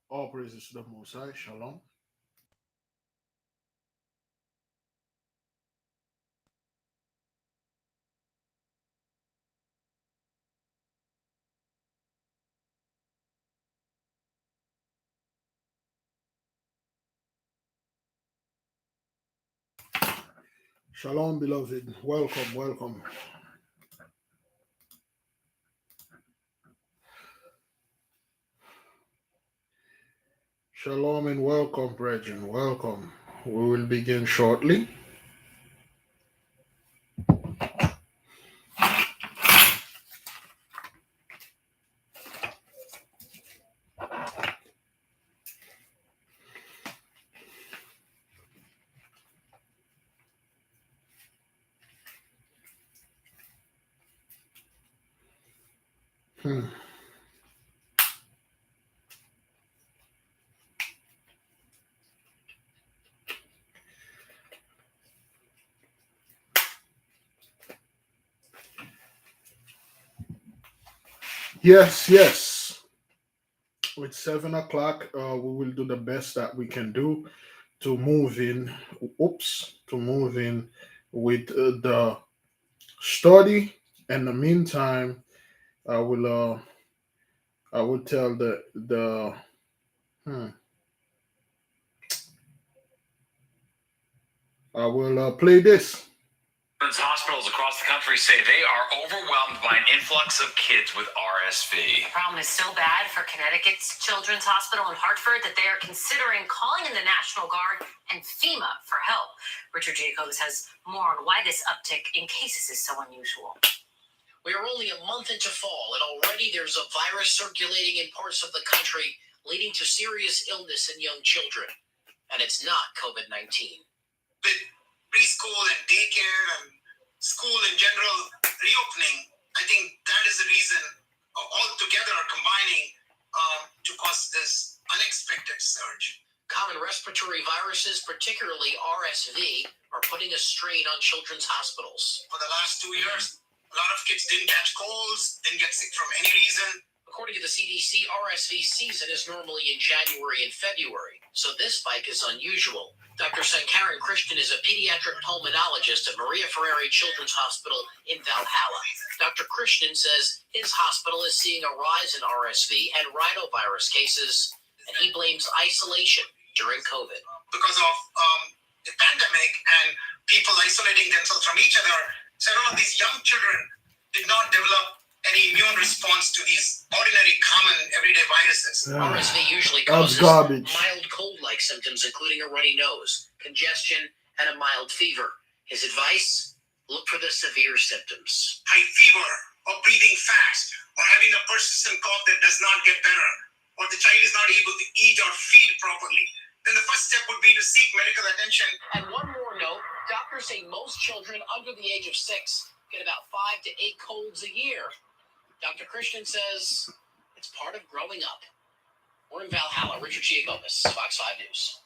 All praises to the Most High. Shalom. Shalom, beloved. Welcome, welcome. Shalom and welcome, brethren. Welcome. We will begin shortly. Hmm. Yes, yes. It's 7 o'clock. We will do the best that we can do to move in. To move in with the study. In the meantime, I will. I will tell the. Hmm, I will play this. Hospitals across the country say they are overwhelmed by an influx of kids with RSV. The problem is so bad for Connecticut's Children's Hospital in Hartford that they are considering calling in the National Guard and FEMA for help. Richard Jacobs has more on why this uptick in cases is so unusual. We are only a month into fall, and already there's a virus circulating in parts of the country, leading to serious illness in young children. And it's not COVID-19. With preschool and daycare and school in general reopening, I think that is the reason all together are combining to cause this unexpected surge. Common respiratory viruses, particularly RSV, are putting a strain on children's hospitals. For the last 2 years, a lot of kids didn't catch colds, didn't get sick from any reason. According to the CDC, RSV season is normally in January and February, so this spike is unusual. Dr. Sankaran Christian is a pediatric pulmonologist at Maria Ferrari Children's Hospital in Valhalla. Dr. Christian says his hospital is seeing a rise in RSV and rhinovirus cases, and he blames isolation during COVID. Because of the pandemic and people isolating themselves from each other, several of these young children did not develop any immune response to these ordinary, common, everyday viruses. RSV usually causes mild cold-like symptoms, including a runny nose, congestion, and a mild fever. His advice? Look for the severe symptoms. High fever, or breathing fast, or having a persistent cough that does not get better, or the child is not able to eat or feed properly. Then the first step would be to seek medical attention. And one more note, doctors say most children under the age of 6 get about 5 to 8 colds a year. Dr. Christian says it's part of growing up. We're in Valhalla. Richard Giacobis, Fox 5 News.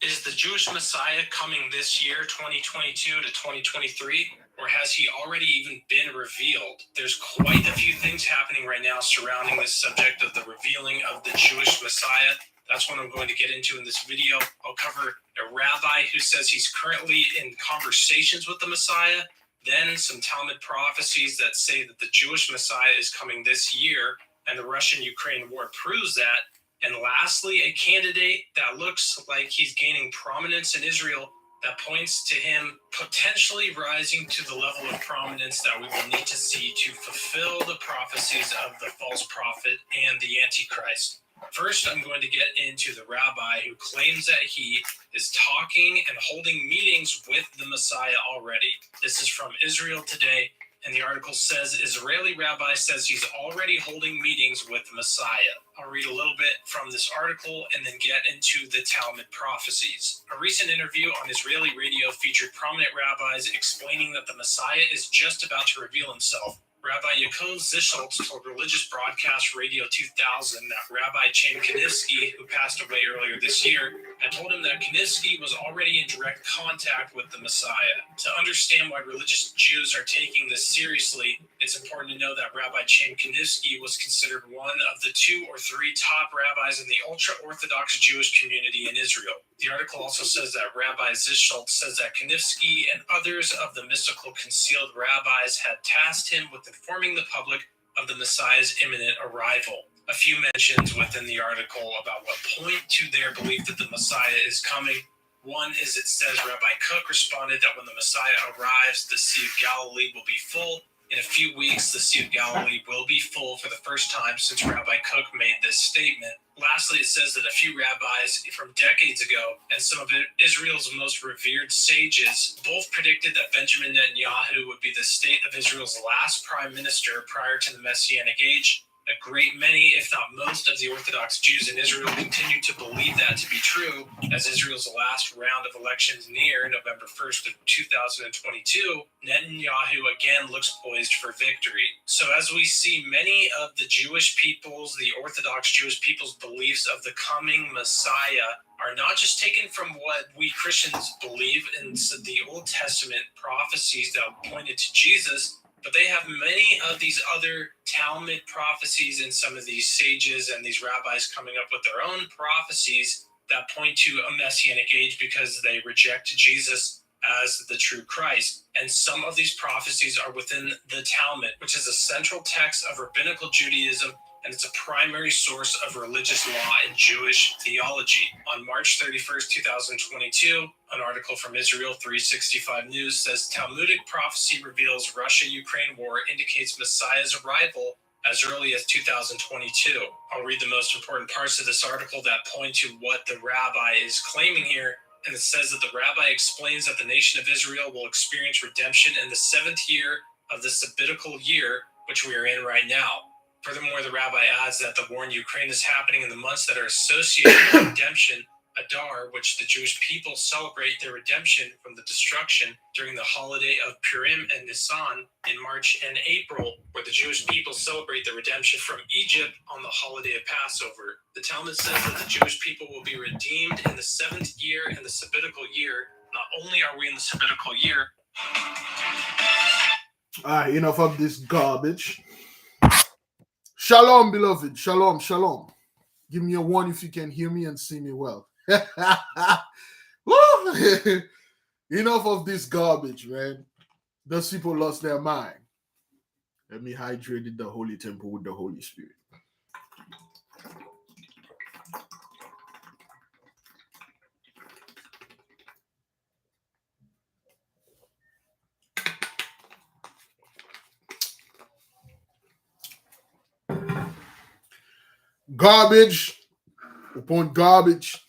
Is the Jewish Messiah coming this year, 2022 to 2023, or has he already even been revealed? There's quite a few things happening right now surrounding this subject of the revealing of the Jewish Messiah. That's what I'm going to get into in this video. I'll cover a rabbi who says he's currently in conversations with the Messiah, then some Talmud prophecies that say that the Jewish Messiah is coming this year, and the Russian-Ukraine war proves that. And lastly, a candidate that looks like he's gaining prominence in Israel that points to him potentially rising to the level of prominence that we will need to see to fulfill the prophecies of the false prophet and the Antichrist. First, I'm going to get into the rabbi who claims that he is talking and holding meetings with the Messiah already. This is from Israel Today, and the article says Israeli rabbi says he's already holding meetings with the Messiah. I'll read a little bit from this article and then get into the Talmud prophecies. A recent interview on Israeli radio featured prominent rabbis explaining that the Messiah is just about to reveal himself. Rabbi Yaakov Zischoltz told Religious Broadcast Radio 2000 that Rabbi Chaim Kanievsky, who passed away earlier this year, had told him that Kanievsky was already in direct contact with the Messiah. To understand why religious Jews are taking this seriously, it's important to know that Rabbi Chaim Kanievsky was considered one of the 2 or 3 top rabbis in the ultra-Orthodox Jewish community in Israel. The article also says that Rabbi Zischoltz says that Kanievsky and others of the mystical concealed rabbis had tasked him with informing the public of the Messiah's imminent arrival. A few mentions within the article about what point to their belief that the Messiah is coming. One is it says Rabbi Cook responded that when the Messiah arrives, the Sea of Galilee will be full. In a few weeks, the Sea of Galilee will be full for the first time since Rabbi Cook made this statement. Lastly, it says that a few rabbis from decades ago and some of Israel's most revered sages both predicted that Benjamin Netanyahu would be the state of Israel's last prime minister prior to the Messianic age. A great many, if not most, of the Orthodox Jews in Israel continue to believe that to be true, as Israel's last round of elections near November 1st of 2022, Netanyahu again looks poised for victory. So as we see, many of the Jewish people's, the Orthodox Jewish people's beliefs of the coming Messiah are not just taken from what we Christians believe in the Old Testament prophecies that pointed to Jesus, but they have many of these other Talmud prophecies and some of these sages and these rabbis coming up with their own prophecies that point to a messianic age because they reject Jesus as the true Christ. And some of these prophecies are within the Talmud, which is a central text of rabbinical Judaism, and it's a primary source of religious law and Jewish theology. On March 31st, 2022, an article from Israel 365 News says Talmudic prophecy reveals Russia-Ukraine war indicates Messiah's arrival as early as 2022. I'll read the most important parts of this article that point to what the rabbi is claiming here. And it says that the rabbi explains that the nation of Israel will experience redemption in the 7th year of the sabbatical year, which we are in right now. Furthermore, the rabbi adds that the war in Ukraine is happening in the months that are associated with redemption, Adar, which the Jewish people celebrate their redemption from the destruction during the holiday of Purim and Nisan in March and April, where the Jewish people celebrate the redemption from Egypt on the holiday of Passover. The Talmud says that the Jewish people will be redeemed in the 7th year and the sabbatical year. Not only are we in the sabbatical year. All right, enough of this garbage. Shalom, beloved. Shalom, shalom. Give me a 1 if you can hear me and see me well. Enough of this garbage, man. Those people lost their mind. Let me hydrate the holy temple with the Holy Spirit. Garbage upon garbage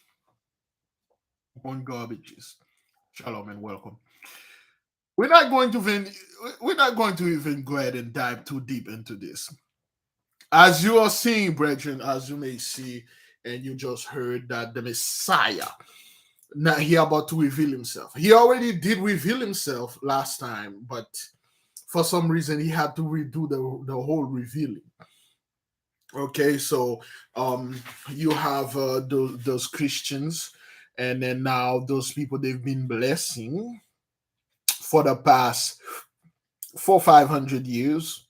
upon garbages. Shalom and welcome. We're not going to even go ahead and dive too deep into this. As you are seeing, brethren, as you may see, and you just heard that the Messiah, now he about to reveal himself. He already did reveal himself last time, but for some reason he had to redo the whole revealing. Okay, so you have those Christians, and then now those people they've been blessing for the past 400-500 years,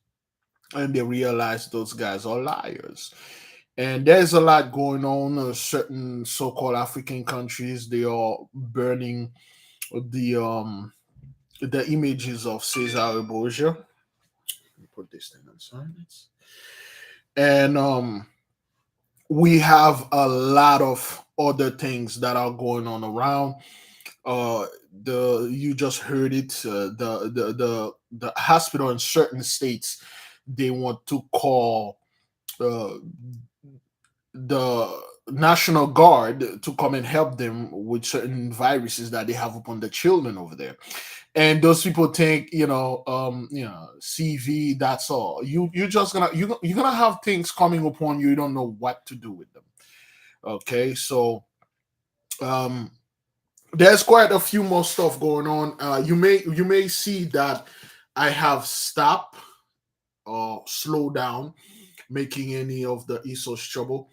and they realize those guys are liars. And there's a lot going on. Certain so-called African countries, they are burning the images of Cesare Borgia. Let me put this thing on silence. And we have a lot of other things that are going on around. You just heard it. The hospital in certain states, they want to call the National Guard to come and help them with certain viruses that they have upon the children over there. And those people think, CV, that's all. You're gonna have things coming upon you. You don't know what to do with them. Okay, so there's quite a few more stuff going on. You may see that I have stopped or slow down making any of the ESOS trouble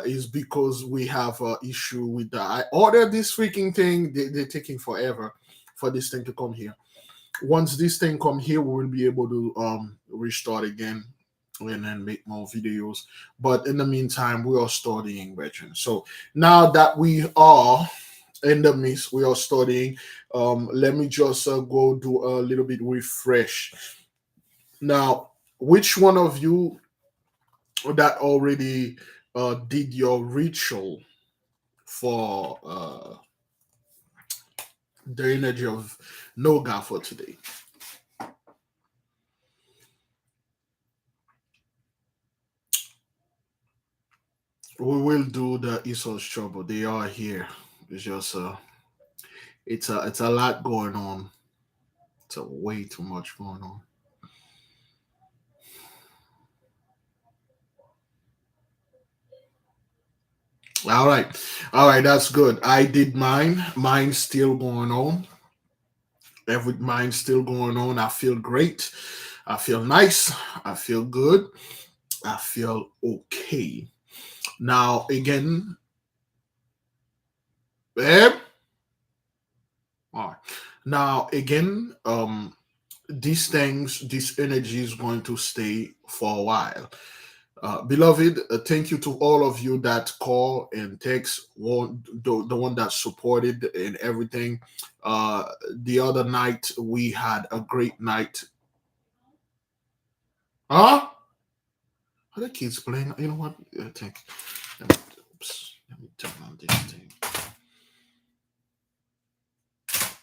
is because we have an issue with the. I ordered this freaking thing. They're taking forever for this thing to come here. Once this thing come here, we will be able to restart again and then make more videos. But in the meantime, we are studying, brethren. So now that we are in the midst, we are studying. Let me just go do a little bit refresh. Now, which one of you that already did your ritual for the energy of Noga for today? We will do the Esau's trouble. They are here. It's just it's a lot going on. It's a way too much going on. All right, that's good. I did mine. Mine's still going on. Mine's still going on. I feel great. I feel nice. I feel good. I feel okay. Now again, babe. All right. Now again, these things, this energy is going to stay for a while. Beloved, thank you to all of you that call and text, the one that supported and everything. The other night we had a great night. Huh? Are the kids playing? You know what? I think. Let me turn on this thing.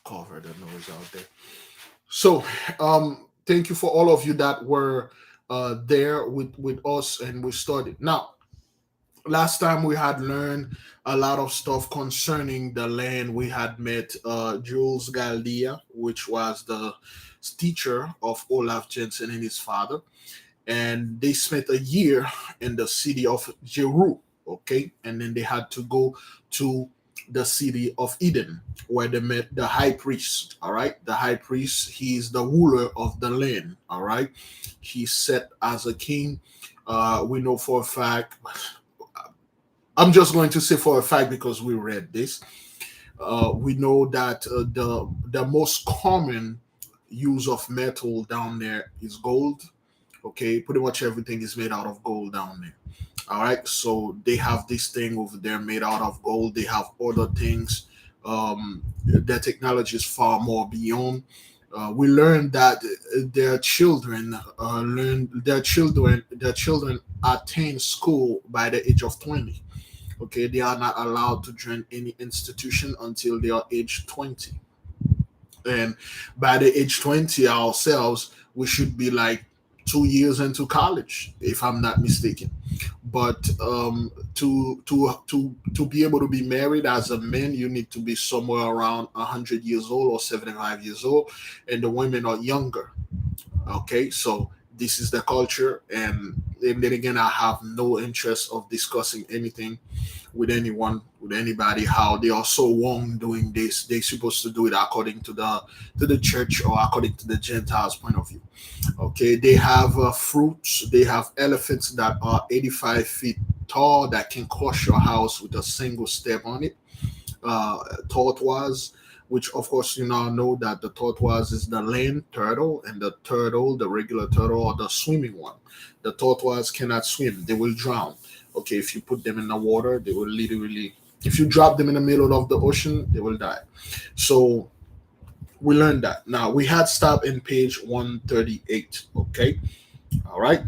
Cover the noise out there. So, thank you for all of you that were there with us and we started. Now, last time we had learned a lot of stuff concerning the land. We had met Jules Galdia, which was the teacher of Olaf Jensen and his father, and they spent a year in the city of Jeru. Okay, and then they had to go to the city of Eden, where they met the high priest. All right, the high priest, he is the ruler of the land. All right, he's set as a king. We know for a fact. I'm just going to say for a fact because we read this. We know that the most common use of metal down there is gold. Okay, pretty much everything is made out of gold down there. All right, so they have this thing over there made out of gold. They have other things. Their technology is far more beyond. We learned that their children their children attain school by the age of 20. Okay, they are not allowed to join any institution until they are age 20. And by the age 20 ourselves, we should be like 2 years into college, if I'm not mistaken. But to be able to be married as a man, you need to be somewhere around 100 years old or 75 years old, and the women are younger. Okay, so this is the culture, and then again, I have no interest of discussing anything with anyone, with anybody, how they are so wrong doing this. They're supposed to do it according to the church or according to the Gentiles point of view. Okay, they have fruits. They have elephants that are 85 feet tall that can crush your house with a single step on it. Tortoise, which of course you now know that the tortoise is the land turtle, and the turtle, the regular turtle, or the swimming one. The tortoise cannot swim; they will drown. Okay, if you put them in the water, they will literally. If you drop them in the middle of the ocean, they will die. So we learned that. Now we had stopped in page 138. Okay, all right.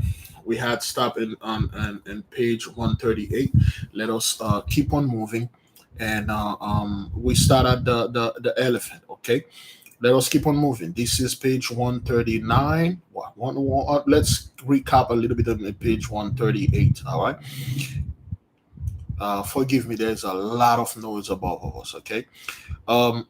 We had stopped in page 138. Let us keep on moving, and we start at the elephant. Okay, let us keep on moving. This is page 139. Let's recap a little bit on page 138. All right. Forgive me. There's a lot of noise above us. Okay. Um,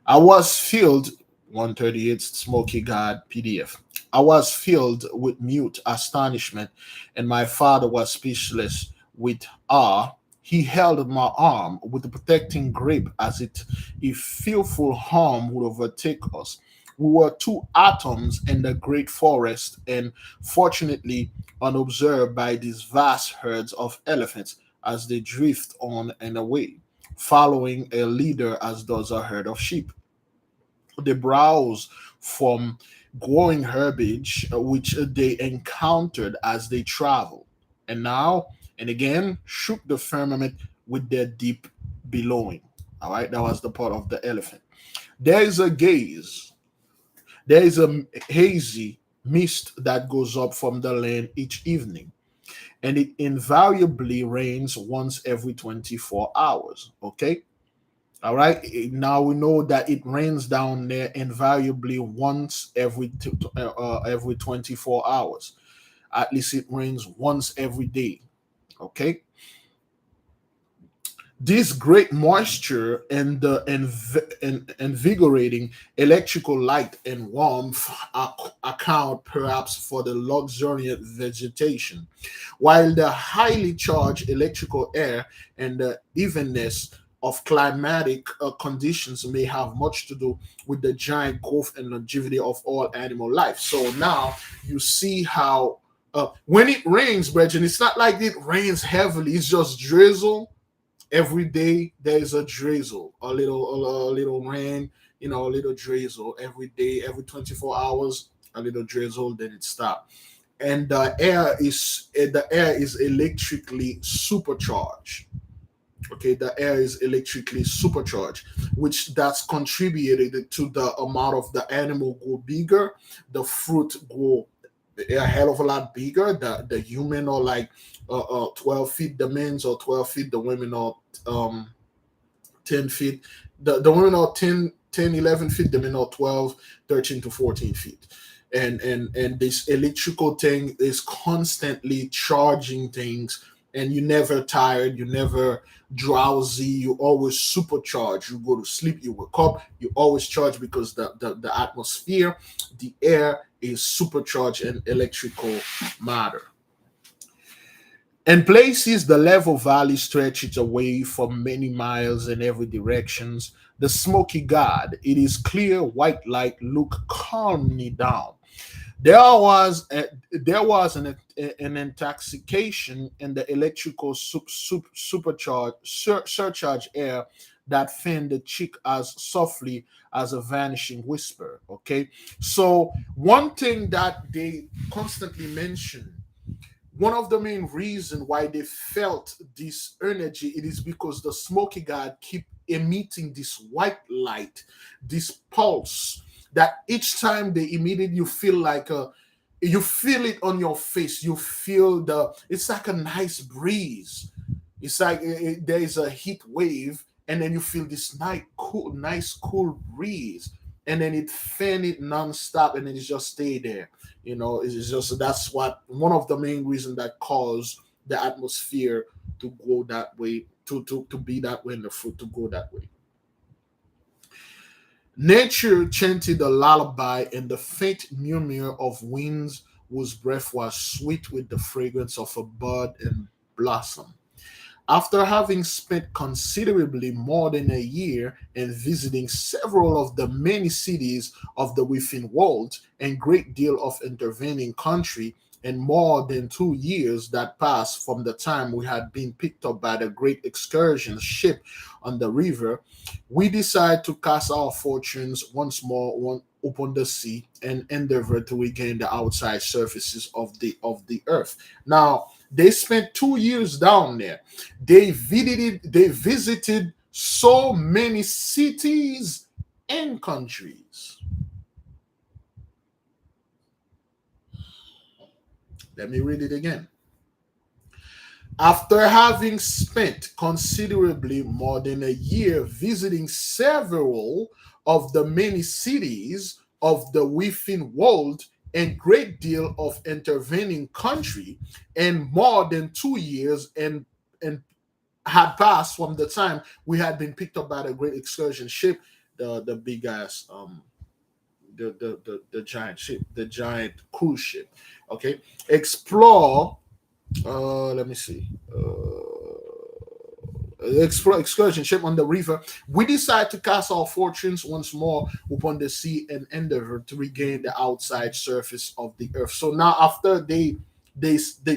I was filled 138 Smoky God PDF. I was filled with mute astonishment, and my father was speechless with awe. He held my arm with a protecting grip as if fearful harm would overtake us. We were two atoms in the great forest, and fortunately unobserved by these vast herds of elephants as they drift on and away, following a leader as does a herd of sheep. They browse from growing herbage which they encountered as they traveled, and now and again shook the firmament with their deep bellowing. All right, that was the part of the elephant. There is a gaze, there is a hazy mist that goes up from the land each evening, and it invariably rains once every 24 hours. Okay, all right. Now we know that it rains down there invariably once every 24 hours. At least it rains once every day. Okay. This great moisture and the invigorating electrical light and warmth account perhaps for the luxuriant vegetation, while the highly charged electrical air and the evenness of climatic conditions may have much to do with the giant growth and longevity of all animal life. So now you see how when it rains, Brethren, it's not like it rains heavily, it's just drizzle. Every day there's a drizzle, a little rain, a little drizzle every day, every 24 hours, a little drizzle, then it stops. And the air is electrically supercharged. Okay, the air is electrically supercharged, which that's contributed to the amount of the animal go bigger, the fruit go a hell of a lot bigger. The human are like 12 feet, the men's, or 12 feet, the women are 10 feet. The women are 11 feet, the men are 12, 13 to 14 feet. And this electrical thing is constantly charging things, and you never tired, you never drowsy, you always supercharged. You go to sleep, you wake up, you always charge, because the atmosphere, the air is supercharged in electrical matter. In places, the level valley stretches away for many miles in every directions. The smoky god, it is clear white light, look calmly down. There was an intoxication in the electrical supercharged surcharge air that fanned the cheek as softly as a vanishing whisper. Okay, so one thing that they constantly mention, one of the main reason why they felt this energy, it is because the smoky god keep emitting this white light, this pulse, that each time they emit it, you feel like you feel it on your face, you feel it's like a nice breeze. It's like there is a heat wave, and then you feel this nice cool breeze, and then it fan it non-stop, and then it just stay there. It's just, that's what one of the main reasons that caused the atmosphere to go that way, to be that way, and the fruit to go that way. Nature chanted a lullaby in the faint murmur of winds whose breath was sweet with the fragrance of a bud and blossom. After having spent considerably more than a year in visiting several of the many cities of the within world and great deal of intervening country, and more than 2 years that passed from the time we had been picked up by the great excursion ship on the river, we decided to cast our fortunes once more upon the sea and endeavor to regain the outside surfaces of the earth. Now, they spent 2 years down there. They visited so many cities and countries. Let me read it again. After having spent considerably more than a year visiting several of the many cities of the within world and great deal of intervening country, and more than 2 years and had passed from the time we had been picked up by the great excursion ship, the big ass the giant ship, the giant cruise ship. Okay, explore. Let me see. excursion ship on the river, we decide to cast our fortunes once more upon the sea and endeavor to regain the outside surface of the earth. So now, after they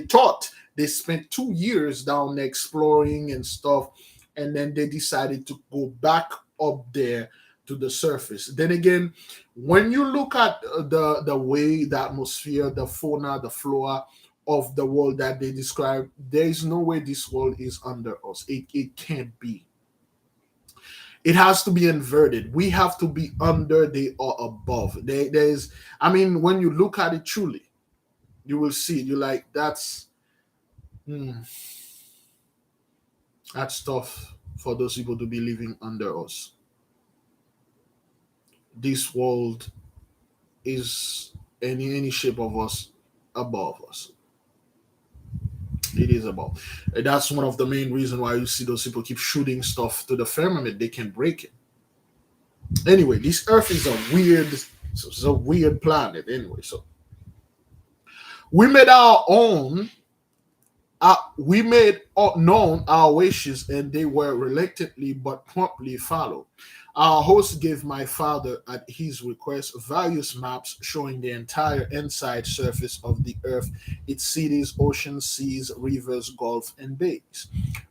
thought they spent 2 years down there exploring and stuff, and then they decided to go back up there to the surface. Then again, when you look at the way, the atmosphere, the fauna, the flora of the world that they describe, there is no way this world is under us. It can't be. It has to be inverted. We have to be under, they are above. There's, I mean, when you look at it truly, you will see it. You're like, that's tough for those people to be living under us. This world is any shape of us above us. It is above. And that's one of the main reasons why you see those people keep shooting stuff to the firmament. They can break it. Anyway, this Earth is a weird planet. Anyway, so we made our own. We made known our wishes, and they were reluctantly but promptly followed. Our host gave my father, at his request, various maps showing the entire inside surface of the earth, its cities, oceans, seas, rivers, gulfs, and bays.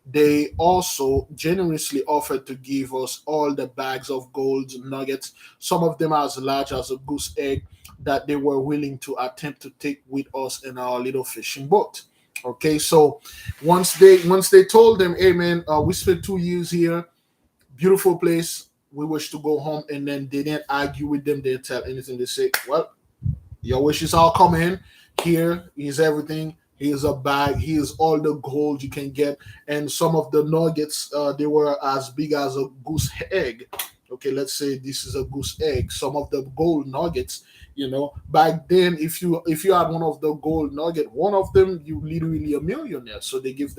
They also generously offered to give us all the bags of gold nuggets, some of them as large as a goose egg, that they were willing to attempt to take with us in our little fishing boat. Okay, so once they told them, "Hey man, we spent 2 years here, beautiful place. We wish to go home," and then they didn't argue with them. They didn't tell anything. They say, "Well, your wishes all come in. Here is everything. Here's a bag. Here's all the gold you can get." And some of the nuggets, they were as big as a goose egg. Okay, let's say this is a goose egg. Some of the gold nuggets, back then, if you had one of the gold nugget, one of them, you literally a millionaire. So they give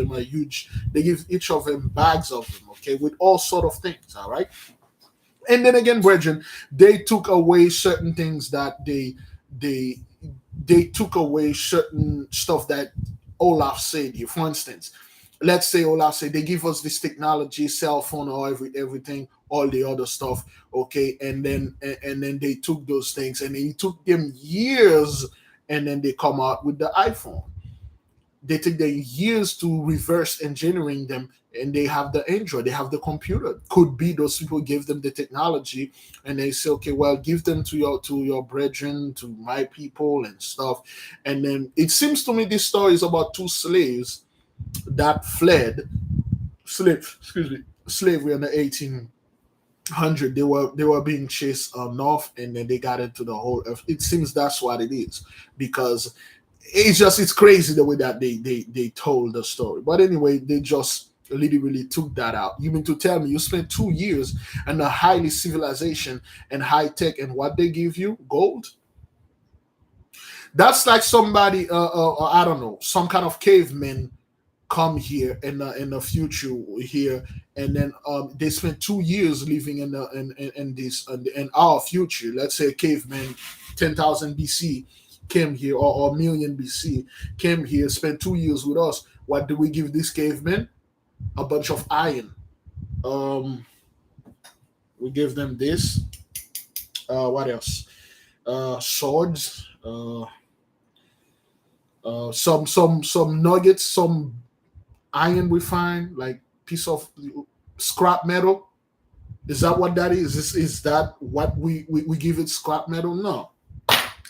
each of them bags of them, okay, with all sort of things. All right. And then again, brethren, they took away certain things that they took away certain stuff that Olaf said here. For instance, let's say Olaf said they give us this technology, cell phone, or everything, all the other stuff, okay, and then they took those things, and it took them years, and then they come out with the iPhone. They take their years to reverse engineering them, and they have the Android, they have the computer. Could be those people give them the technology, and they say, okay, well, give them to your brethren, to my people and stuff. And then it seems to me this story is about two slaves that fled slavery in the 1800. They were being chased north, and then they got into the whole earth. It seems that's what it is, because it's crazy the way that they told the story. But anyway, they just literally took that out. You mean to tell me you spent 2 years in a highly civilization and high tech, and what they give you? Gold? That's like somebody, I don't know, some kind of caveman come here in the future here, and then they spent 2 years living in our future. Let's say a caveman, 10,000 BC came here, or million BC came here, spent 2 years with us. What do we give this caveman? A bunch of iron. We give them this. What else? Swords. Some nuggets, some iron we find, like piece of scrap metal. Is that what that is? Is that what we give it, scrap metal? No.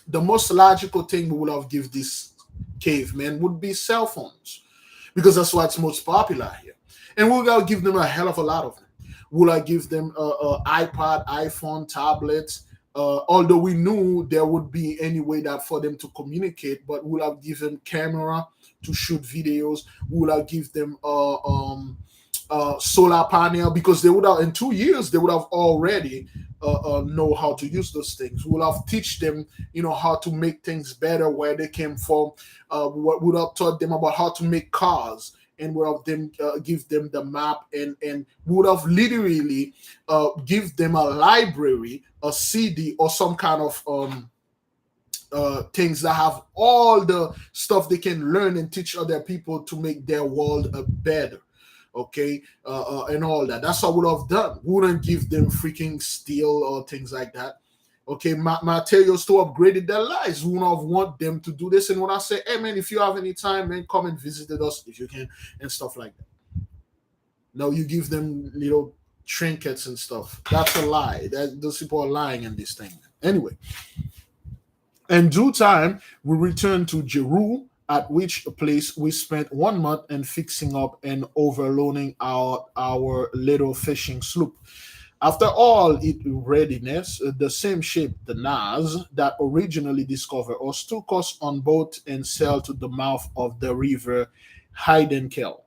The most logical thing we would have give this caveman would be cell phones, because that's what's most popular here. And we'll gotta give them a hell of a lot of them. Will I give them iPod, iPhone, tablets? Although we knew there would be any way that for them to communicate, but we'll have given camera to shoot videos. We'll have give them solar panel, because they would have, in 2 years they would have already know how to use those things. We'll have teach them, how to make things better where they came from. We'll have taught them about how to make cars, and we'll have them give them the map, and we would have literally give them a library, a CD, or some kind of things that have all the stuff they can learn and teach other people to make their world better. okay, and all that. That's what I would have done. Wouldn't give them freaking steel or things like that. Okay, materials to upgrade their lives. Would not want them to do this. And when I say, hey man, if you have any time, man, come and visit us if you can, and stuff like that. No, you give them little trinkets and stuff. That's a lie. Those people are lying in this thing. Anyway, in due time, we returned to Jeru, at which place we spent 1 month and fixing up and overloading our little fishing sloop. After all its readiness, the same ship, the Nas, that originally discovered us, took us on boat and sailed to the mouth of the river Heidenkel.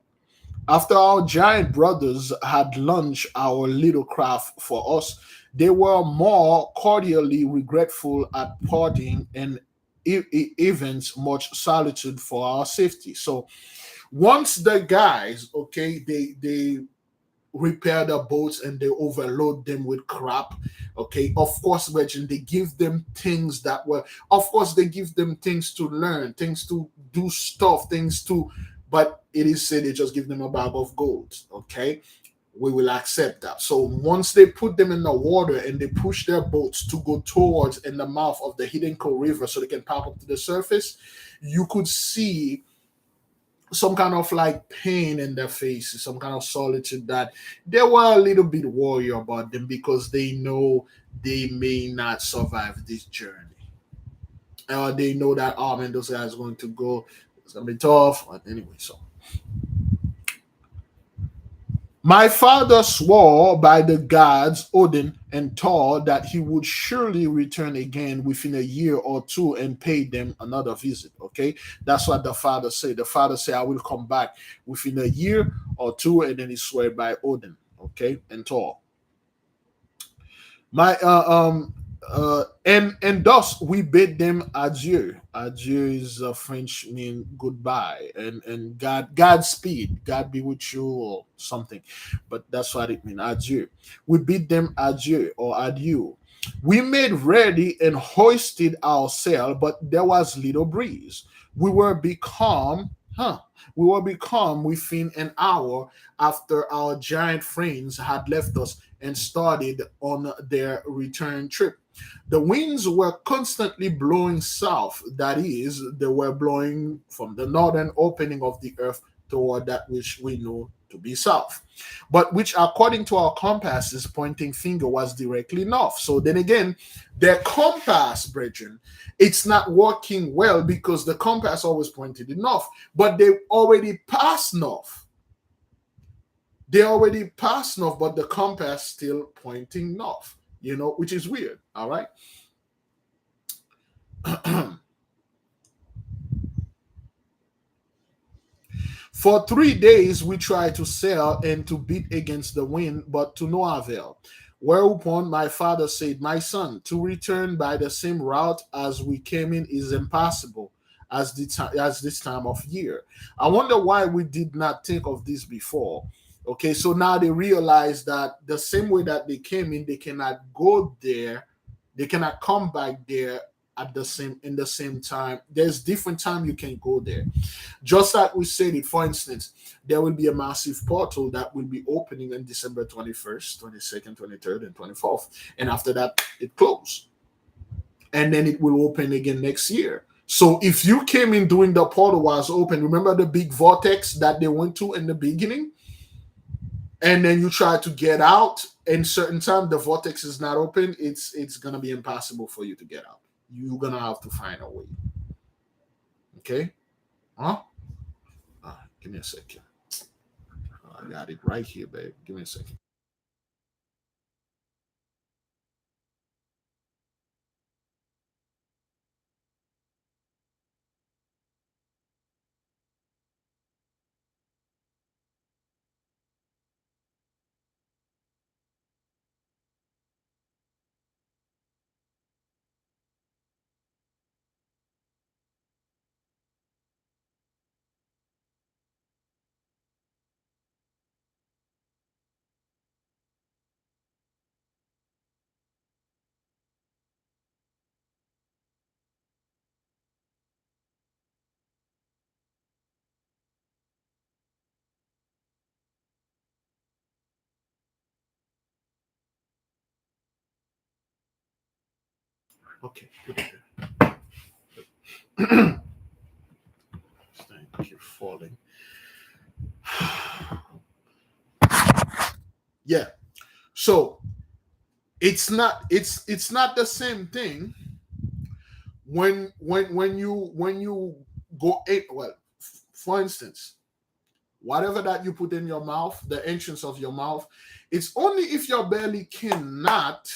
After our giant brothers had launched our little craft for us, they were more cordially regretful at parting and events much solitude for our safety. So once the guys, okay, they repair the boats and they overload them with crap. Okay, of course, Reggie, they give them things that were, of course, they give them things to learn, things to do stuff, things to, but it is said they just give them a bag of gold. Okay, we will accept that. So once they put them in the water and they push their boats to go towards in the mouth of the Hidden Coal River so they can pop up to the surface, you could see some kind of like pain in their faces, some kind of solitude that they were a little bit worried about them because they know they may not survive this journey. They know that, oh man, those guys are going to go, it's gonna be tough. But anyway, so my father swore by the gods Odin and Thor that he would surely return again within a year or two and pay them another visit. Okay, that's what the father said. The father said, "I will come back within a year or two," and then he swear by Odin. Okay, and Thor. My and thus we bid them adieu. Adieu is a French mean goodbye, and Godspeed, God be with you or something, but that's what it means. Adieu. We bid them adieu or adieu. We made ready and hoisted our sail, but there was little breeze. We were becalm, huh? We were becalm within an hour after our giant friends had left us and started on their return trip. The winds were constantly blowing south, that is, they were blowing from the northern opening of the earth toward that which we know to be south, but which, according to our compasses, pointing finger was directly north. So then again, their compass, brethren, it's not working well because the compass always pointed north, but they already passed north. They already passed north, but the compass still pointing north, which is weird. All right. For 3 days we tried to sail and to beat against the wind, but to no avail. Whereupon my father said, my son, to return by the same route as we came in is impossible as this time of year. I wonder why we did not think of this before. Okay, so now they realize that the same way that they came in, they cannot go there, they cannot come back there at the same in the same time. There's different time you can go there. Just like we said it, for instance, there will be a massive portal that will be opening on December 21st, 22nd, 23rd, and 24th. And after that, it closed. And then it will open again next year. So if you came in during the portal was open, remember the big vortex that they went to in the beginning? And then you try to get out in certain time, the vortex is not open, it's gonna be impossible for you to get out. You're gonna have to find a way. Okay? Huh? Give me a second. I got it right here, babe. Give me a second. Okay, put it there. Thank you, falling. Yeah. So it's not the same thing when you go eat. Well, for instance, whatever that you put in your mouth, the entrance of your mouth, it's only if your belly cannot.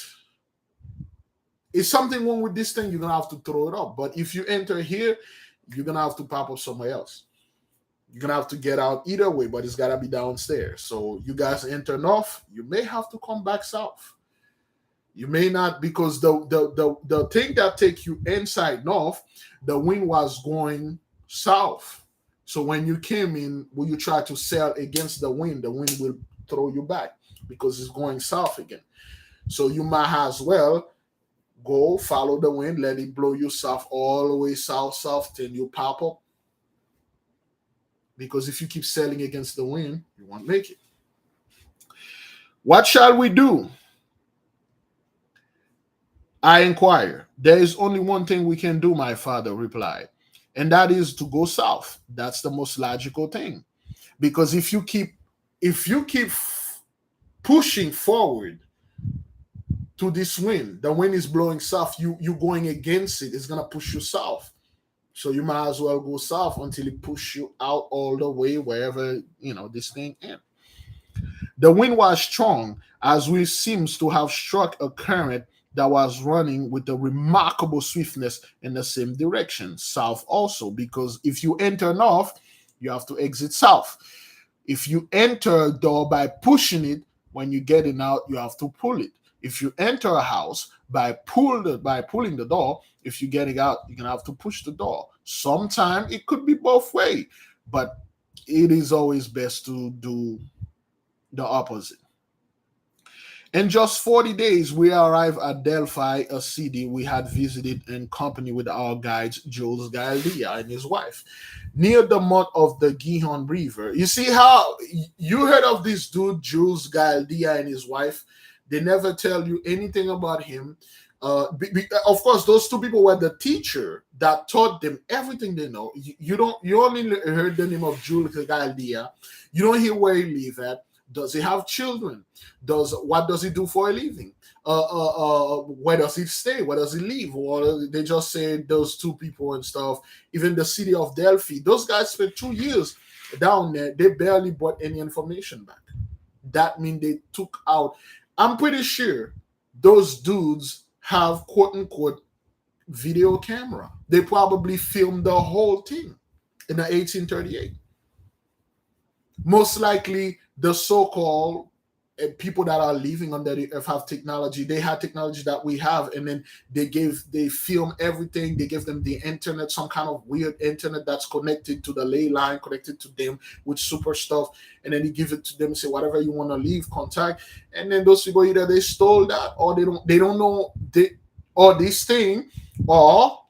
If something wrong with this thing, you're gonna have to throw it up. But if you enter here, you're gonna have to pop up somewhere else. You're gonna have to get out either way, but it's gotta be downstairs. So you guys enter north, you may have to come back south. You may not, because the thing that take you inside north, the wind was going south. So when you came in, when you try to sail against the wind will throw you back because it's going south again. So you might as well go follow the wind, let it blow you south, all the way south till you pop up. Because if you keep sailing against the wind, you won't make it. What shall we do? I inquire. There is only one thing we can do, my father replied, and that is to go south. That's the most logical thing. Because if you keep pushing forward to this wind, the wind is blowing south, you going against it, it's gonna push you south. So you might as well go south until it push you out all the way wherever this thing ends. The wind was strong, as we seems to have struck a current that was running with a remarkable swiftness in the same direction, south also, because if you enter north, you have to exit south. If you enter a door by pushing it, when you're getting out, you have to pull it. If you enter a house by pulling the door, if you're getting out, you're gonna have to push the door. Sometimes it could be both way, but it is always best to do the opposite. In just 40 days, we arrived at Delphi, a city we had visited in company with our guides, Jules Galdia and his wife, near the mouth of the Gihon River. You see how you heard of this dude, Jules Galdia and his wife? They never tell you anything about him. Of course, those two people were the teacher that taught them everything they know. You only heard the name of Jules Galdia. You don't hear where he live at. Does he have children? What does he do for a living? Where does he stay? Where does he live? Or they just say those two people and stuff. Even the city of Delphi, those guys spent 2 years down there. They barely brought any information back. That means they took out. I'm pretty sure those dudes have quote unquote video camera. They probably filmed the whole thing in the 1838. Most likely, the so-called people that are living under the earth have technology. They had technology that we have, and then they film everything. They give them the internet, some kind of weird internet that's connected to the ley line, connected to them with super stuff, and then you give it to them, say whatever you want to leave, contact, and then those people either they stole that or they don't know or this thing, or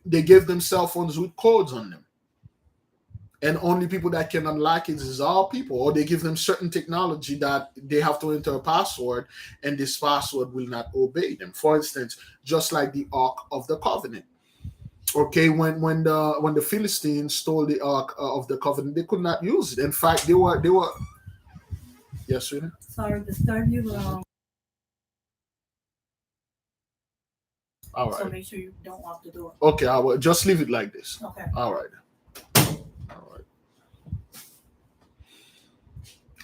they give them cell phones with codes on them. And only people that can unlock it is our people, or they give them certain technology that they have to enter a password, and this password will not obey them. For instance, just like the Ark of the Covenant. Okay, when the Philistines stole the Ark of the Covenant, they could not use it. In fact, they were. Yes, sweetie? Sorry to disturb you. All right. So make sure you don't lock the door. Okay, I will just leave it like this. Okay. All right.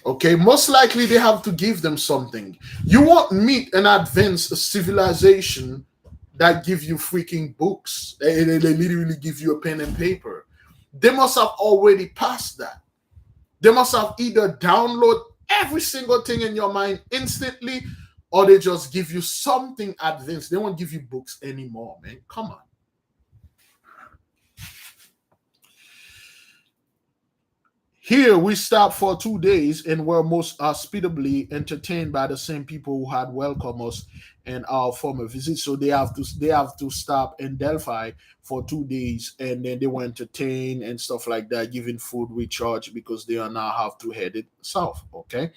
Okay, most likely they have to give them something. You won't meet an advanced civilization that give you freaking books. They literally give you a pen and paper. They must have already passed that. They must have either download every single thing in your mind instantly, or they just give you something advanced. They won't give you books anymore, man. Come on. Here we stopped for 2 days and were most hospitably entertained by the same people who had welcomed us in our former visit. So they have to stop in Delphi for 2 days, and then they were entertained and stuff like that, giving food recharge, because they are now have to head it south. Okay.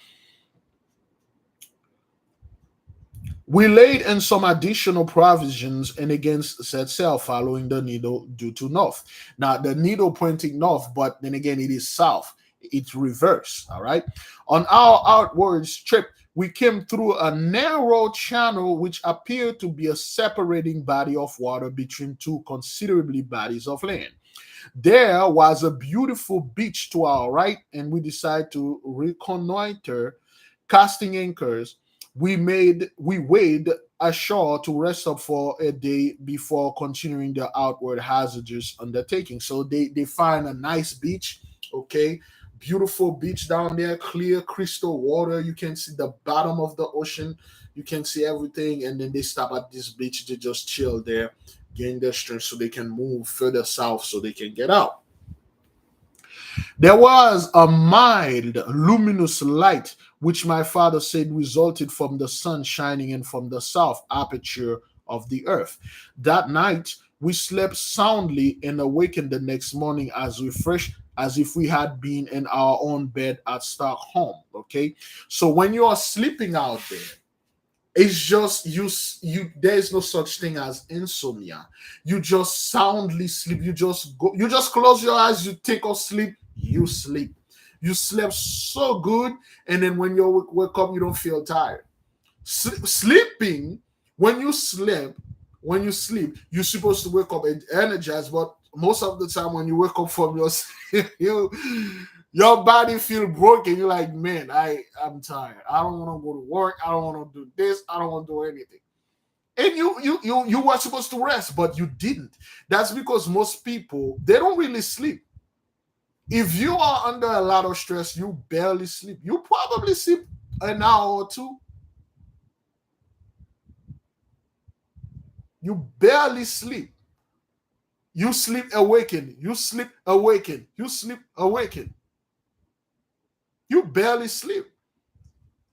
We laid in some additional provisions and against set sail, following the needle due to north. Now, the needle pointing north, but then again, it is south. It's reverse. All right. On our outwards trip, we came through a narrow channel which appeared to be a separating body of water between two considerably bodies of land. There was a beautiful beach to our right, and we decided to reconnoiter, casting anchors. We weighed ashore to rest up for a day before continuing the outward hazardous undertaking. So they find a nice beach, okay, beautiful beach down there, clear crystal water. You can see the bottom of the ocean. You can see everything, and then they stop at this beach to just chill there, gain their strength so they can move further south so they can get out. There was a mild, luminous light, which my father said resulted from the sun shining in from the south aperture of the earth. That night, we slept soundly and awakened the next morning as refreshed as if we had been in our own bed at Stockholm. Okay, so when you are sleeping out there, it's just you there is no such thing as insomnia. You just soundly sleep. You just close your eyes, you take a sleep, you sleep. You slept so good, and then when you wake up, you don't feel tired. Sleeping, when you sleep, you're supposed to wake up and energized, but most of the time when you wake up from your sleep, your body feel broken. You're like, man, I'm tired. I don't want to go to work. I don't want to do this. I don't want to do anything. And you were supposed to rest, but you didn't. That's because most people, they don't really sleep. If you are under a lot of stress, you barely sleep. You probably sleep an hour or two. You barely sleep. You sleep awaken. You sleep awaken. You sleep awaken. You barely sleep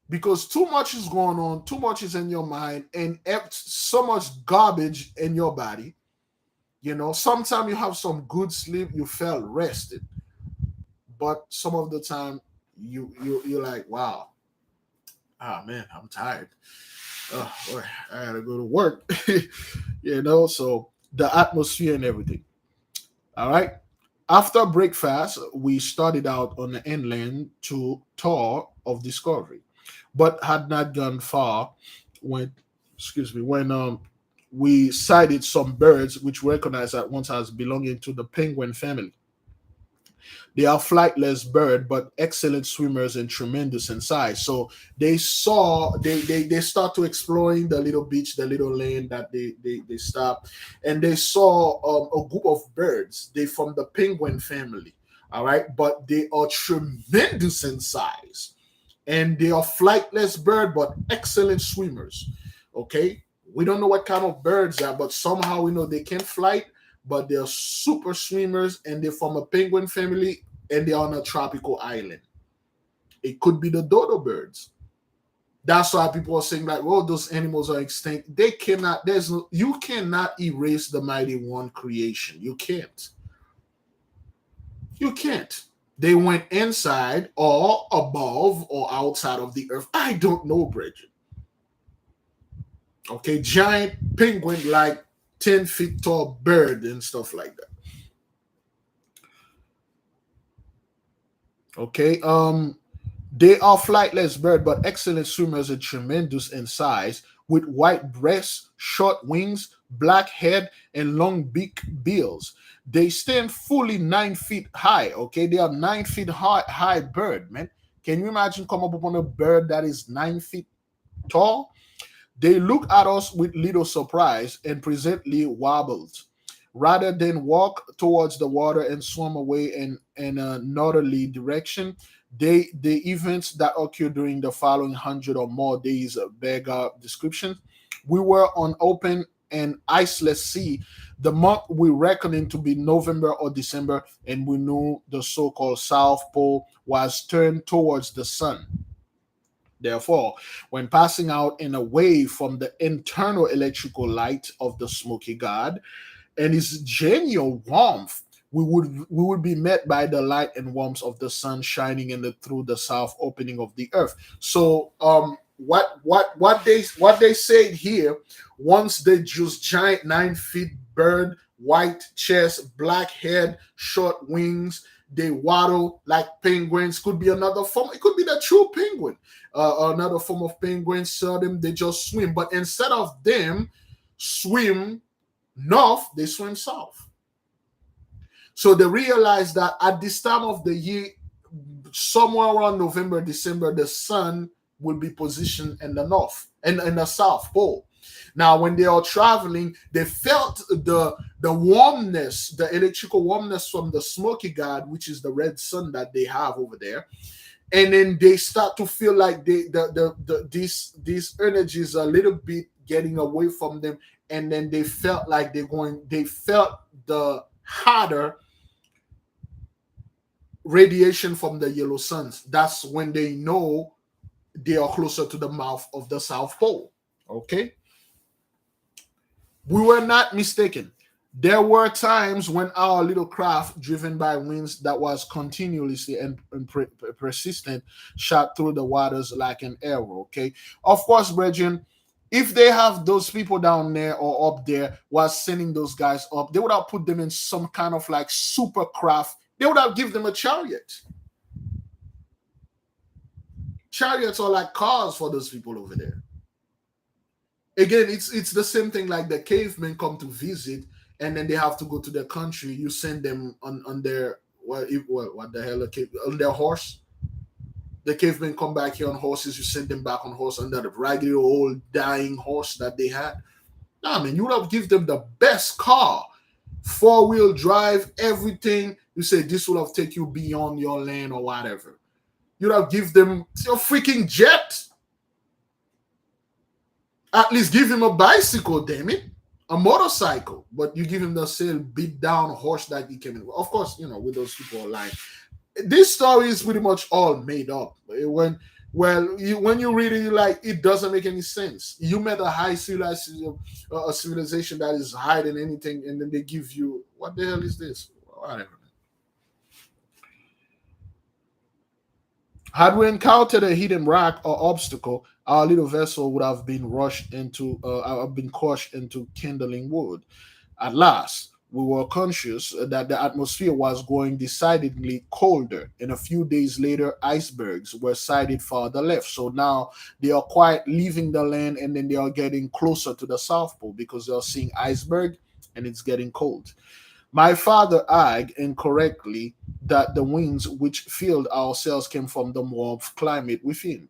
because too much is going on, too much is in your mind, and so much garbage in your body. You know, sometimes you have some good sleep, you felt rested, but some of the time you're like, wow, ah man, I'm tired. Oh boy, I gotta go to work. You know, so the atmosphere and everything. All right. After breakfast, we started out on the inland to tour of discovery, but had not gone far when, we sighted some birds which we recognized at once as belonging to the penguin family. They are flightless bird, but excellent swimmers and tremendous in size. So they start to exploring the little beach, the little lane that they stop, and they saw a group of birds. They from the penguin family, all right, but they are tremendous in size, and they are flightless bird, but excellent swimmers. Okay, we don't know what kind of birds they are, but somehow we know they can flight, but they're super swimmers, and they're from a penguin family, and they're on a tropical island. It could be the dodo birds. That's why people are saying like, "Oh, those animals are extinct." They cannot. You cannot erase the mighty one creation. You can't. You can't. They went inside or above or outside of the earth. I don't know, Bridget. Okay, giant penguin like 10 feet tall bird and stuff like that. Okay, they are flightless bird, but excellent swimmers and tremendous in size, with white breasts, short wings, black head, and long beak bills. They stand fully 9 feet high. Okay, they are 9 feet high bird, man. Can you imagine come up upon a bird that is 9 feet tall? They look at us with little surprise and presently wobbled. Rather than walk towards the water and swim away in a northerly direction, the events that occurred during the following 100 or more days beg our description. We were on open and iceless sea. The month we reckoned to be November or December, and we knew the so-called South Pole was turned towards the sun. Therefore, when passing out and away from the internal electrical light of the smoky god and its genial warmth, we would be met by the light and warmth of the sun shining through the south opening of the earth. So what they said here. Once they just giant 9 feet bird, white chest, black head, short wings. They waddle like penguins. Could be another form. It could be the true penguin. Another form of penguin. Saw them. They just swim. But instead of them swim north, they swim south. So they realized that at this time of the year, somewhere around November, December, the sun will be positioned in the north and in the south pole. Now, when they are traveling, they felt the warmness, the electrical warmness from the smoky god, which is the red sun that they have over there, and then they start to feel like these energies are a little bit getting away from them, and then they felt like they felt the hotter radiation from the yellow suns. That's when they know they are closer to the mouth of the South Pole. Okay. We were not mistaken. There were times when our little craft, driven by winds that was continuously and persistent, shot through the waters like an arrow. Okay. Of course, brethren, if they have those people down there or up there was sending those guys up, they would have put them in some kind of like super craft. They would have given them a chariot. Chariots are like cars for those people over there. Again, it's the same thing like the cavemen come to visit and then they have to go to their country. You send them on their what the hell on their horse. The cavemen come back here on horses. You send them back on horse on that raggedy old dying horse that they had. Nah, man, you would have give them the best car, 4-wheel drive, everything. You say this will have take you beyond your land or whatever. You'd have give them your freaking jet. At least give him a bicycle, damn it. A motorcycle. But you give him the same beat down horse that he came in. Of course, with those people online. This story is pretty much all made up. When you read it, it doesn't make any sense. You met a high civilization, a civilization that is hiding anything, and then they give you, what the hell is this? Whatever. Had we encountered a hidden rock or obstacle, our little vessel would have been crushed into kindling wood. At last, we were conscious that the atmosphere was going decidedly colder, and a few days later, icebergs were sighted farther left. So now they are quite leaving the land, and then they are getting closer to the South Pole because they are seeing iceberg, and it's getting cold. My father argued incorrectly that the winds which filled our sails came from the warm climate within.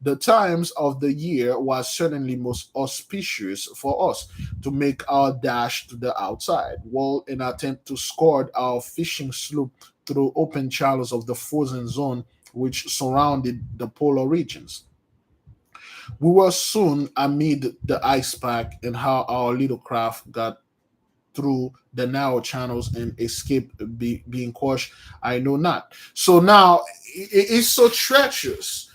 The times of the year was certainly most auspicious for us to make our dash to the outside, while an attempt to scour our fishing sloop through open channels of the frozen zone which surrounded the polar regions. We were soon amid the ice pack, and how our little craft got through the narrow channels and escape being crushed, I know not. So now it's so treacherous.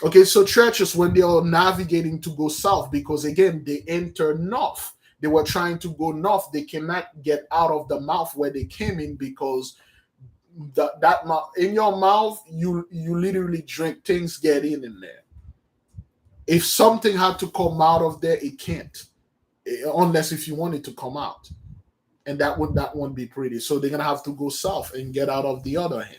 Okay, so treacherous when they are navigating to go south, because again they enter north. They were trying to go north. They cannot get out of the mouth where they came in, because that mouth, in your mouth, you literally drink, things get in there. If something had to come out of there, it can't, unless if you want it to come out. And that won't be pretty. So they're gonna have to go south and get out of the other hand.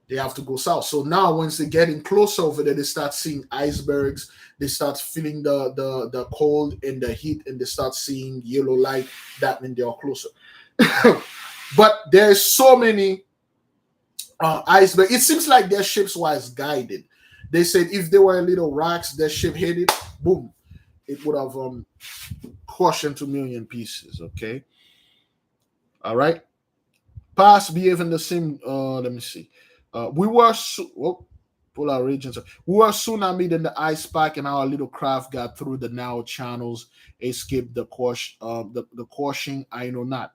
They have to go south. So now once they're getting closer over there, they start seeing icebergs. They start feeling the cold and the heat, and they start seeing yellow light. That means they are closer. But there's so many icebergs. It seems like their ships was guided. They said if there were little rocks, their ship hit it, boom, it would have crushed into a million pieces. Okay. All right. Past behaving the same. Let me see. We were polar regions. We were soon amid in the ice pack, and our little craft got through the narrow channels, escaped the crushing. I know not.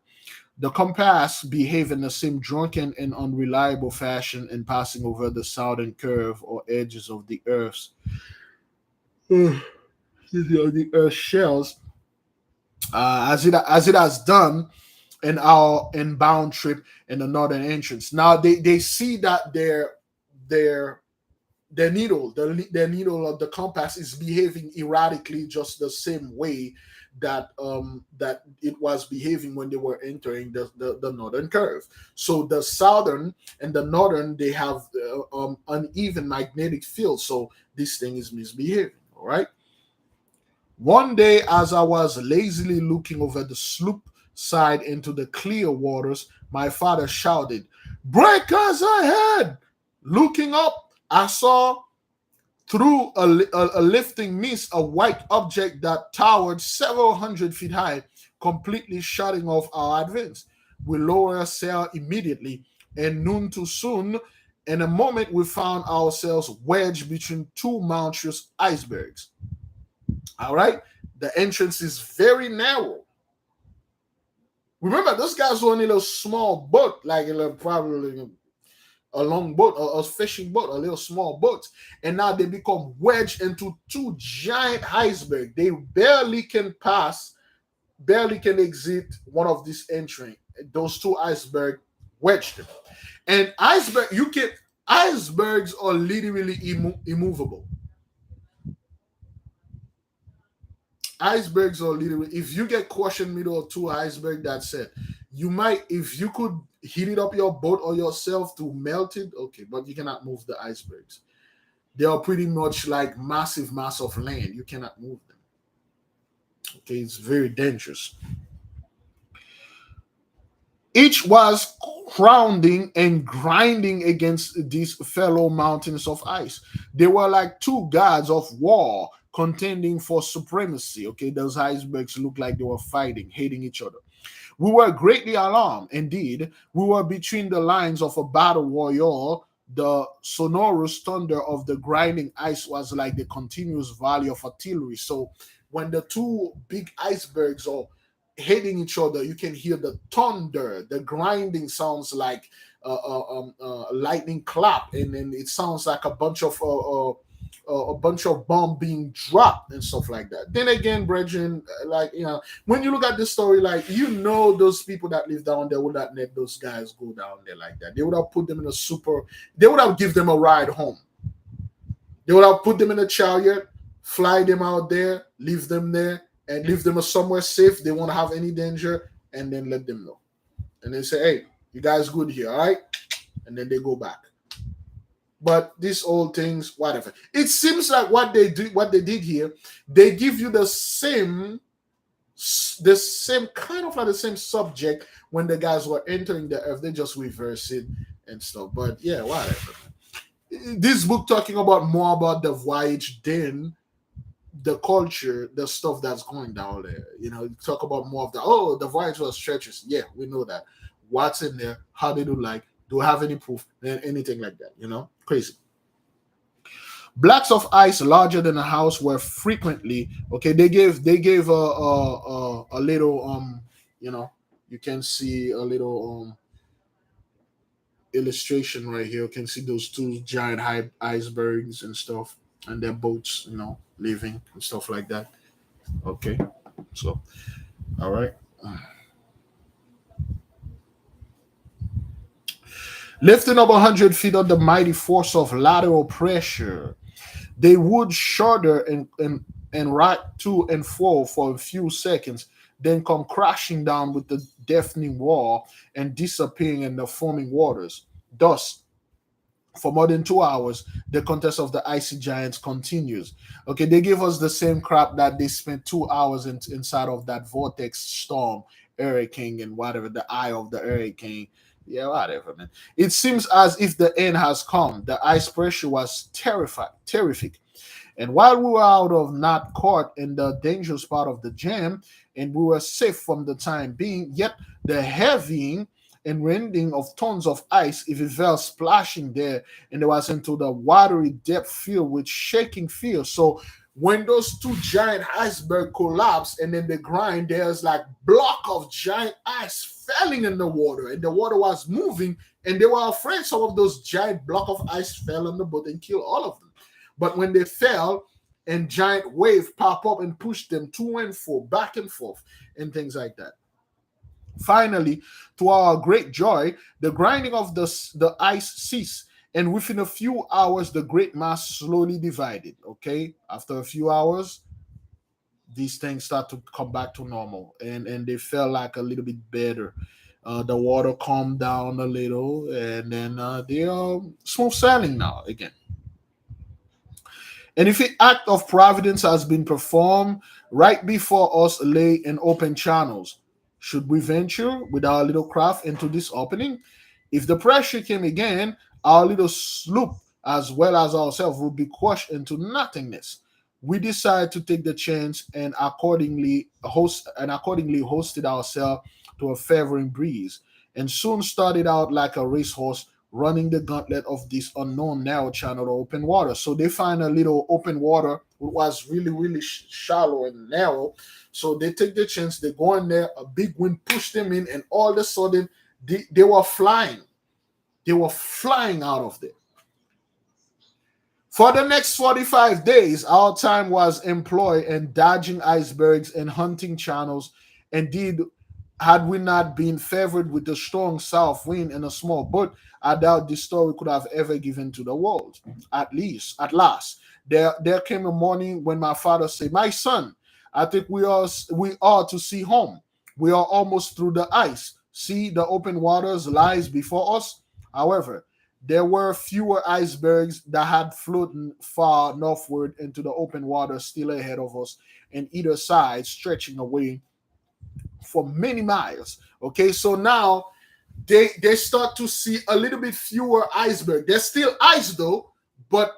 The compass behaved in the same drunken and unreliable fashion in passing over the southern curve or edges of the Earth's the Earth shells, as it has done in our inbound trip in the northern entrance. Now they see that their the needle of the compass is behaving erratically, just the same way that that it was behaving when they were entering the northern curve. So the southern and the northern, they have uneven magnetic field, so this thing is misbehaving. All right. One day, as I was lazily looking over the sloop side into the clear waters, my father shouted, "Breakers ahead!" Looking up, I saw through a lifting mist a white object that towered several hundred feet high, completely shutting off our advance. We lowered sail immediately, and none too soon. In a moment, we found ourselves wedged between two monstrous icebergs. All right, the entrance is very narrow. Remember, those guys were in a little small boat, like a little, probably a long boat, a fishing boat, a little small boat, and now they become wedged into two giant icebergs. They barely can exit one of these entering. Those two icebergs wedged them, and icebergs are literally immovable. Icebergs are literally, if you get caught in the middle of two icebergs, that's it. You might, if you could heat it up your boat or yourself to melt it, okay, but you cannot move the icebergs. They are pretty much like massive mass of land. You cannot move them. Okay, it's very dangerous. Each was crowding and grinding against these fellow mountains of ice. They were like two gods of war contending for supremacy. Okay, those icebergs looked like they were fighting, hating each other. We were greatly alarmed. Indeed, we were between the lines of a battle royal. The sonorous thunder of the grinding ice was like the continuous volley of artillery. So when the two big icebergs are hitting each other, you can hear the thunder. The grinding sounds like lightning clap, and then it sounds like a bunch of bomb being dropped and stuff like that. Then again, brethren, like, when you look at this story, like, those people that live down there would not let those guys go down there like that. They would have put them in they would have give them a ride home. They would have put them in a chariot, fly them out there, leave them there, and leave them somewhere safe. They won't have any danger, and then let them know. And then say, "Hey, you guys good here, all right?" And then they go back. But these old things, whatever. It seems like what they did here, they give you the same kind of like the same subject when the guys were entering the earth. They just reverse it and stuff. But yeah, whatever. This book talking about more about the voyage than the culture, the stuff that's going down there. Talk about more of the voyage was treacherous. Yeah, we know that. What's in there? How they do like? Do I have any proof? Anything like that, crazy. Blocks of ice larger than a house were frequently, okay. They gave a little you can see a little illustration right here. You can see those two giant icebergs and stuff, and their boats, living and stuff like that. Okay, so all right. Lifting up 100 feet on the mighty force of lateral pressure, they would shudder and rock to and fro for a few seconds, then come crashing down with the deafening roar and disappearing in the foaming waters. Thus, for more than 2 hours, the contest of the icy giants continues. Okay, they give us the same crap that they spent 2 hours inside of that vortex storm, hurricane, and whatever, the eye of the hurricane. Yeah, whatever, man. It seems as if the end has come. The ice pressure was terrific. And while we were out of not caught in the dangerous part of the jam, and we were safe from the time being, yet the heavying and rending of tons of ice, if it fell splashing there, and it was into the watery depth filled with shaking fear. So when those two giant icebergs collapse and then they grind, there's like block of giant ice falling in the water, and the water was moving, and they were afraid some of those giant block of ice fell on the boat and killed all of them. But when they fell, and giant wave pop up and push them to and fro, back and forth, and things like that. Finally, to our great joy, the grinding of the ice ceased, And within a few hours, the great mass slowly divided. Okay, after a few hours, these things start to come back to normal, and they felt like a little bit better. The water calmed down a little, and then they are smooth sailing now again. And if the act of providence has been performed, right before us lay in open channels. Should we venture with our little craft into this opening? If the pressure came again, our little sloop, as well as ourselves, would be crushed into nothingness. We decided to take the chance and accordingly hosted ourselves to a favoring breeze, and soon started out like a racehorse running the gauntlet of this unknown narrow channel of open water. So they find a little open water. It was really, really shallow and narrow. So they take the chance. They go in there. A big wind pushed them in, and all of a sudden they were flying. They were flying out of there. For the next 45 days, our time was employed in dodging icebergs and hunting channels. Indeed, had we not been favored with a strong south wind and a small boat, I doubt this story could have ever given to the world. At last, there came a morning when my father said, "My son, I think we are to see home. We are almost through the ice. See, the open waters lies before us." However, there were fewer icebergs that had floated far northward into the open water still ahead of us, and either side stretching away for many miles. Okay, so now they start to see a little bit fewer icebergs. There's still ice though, but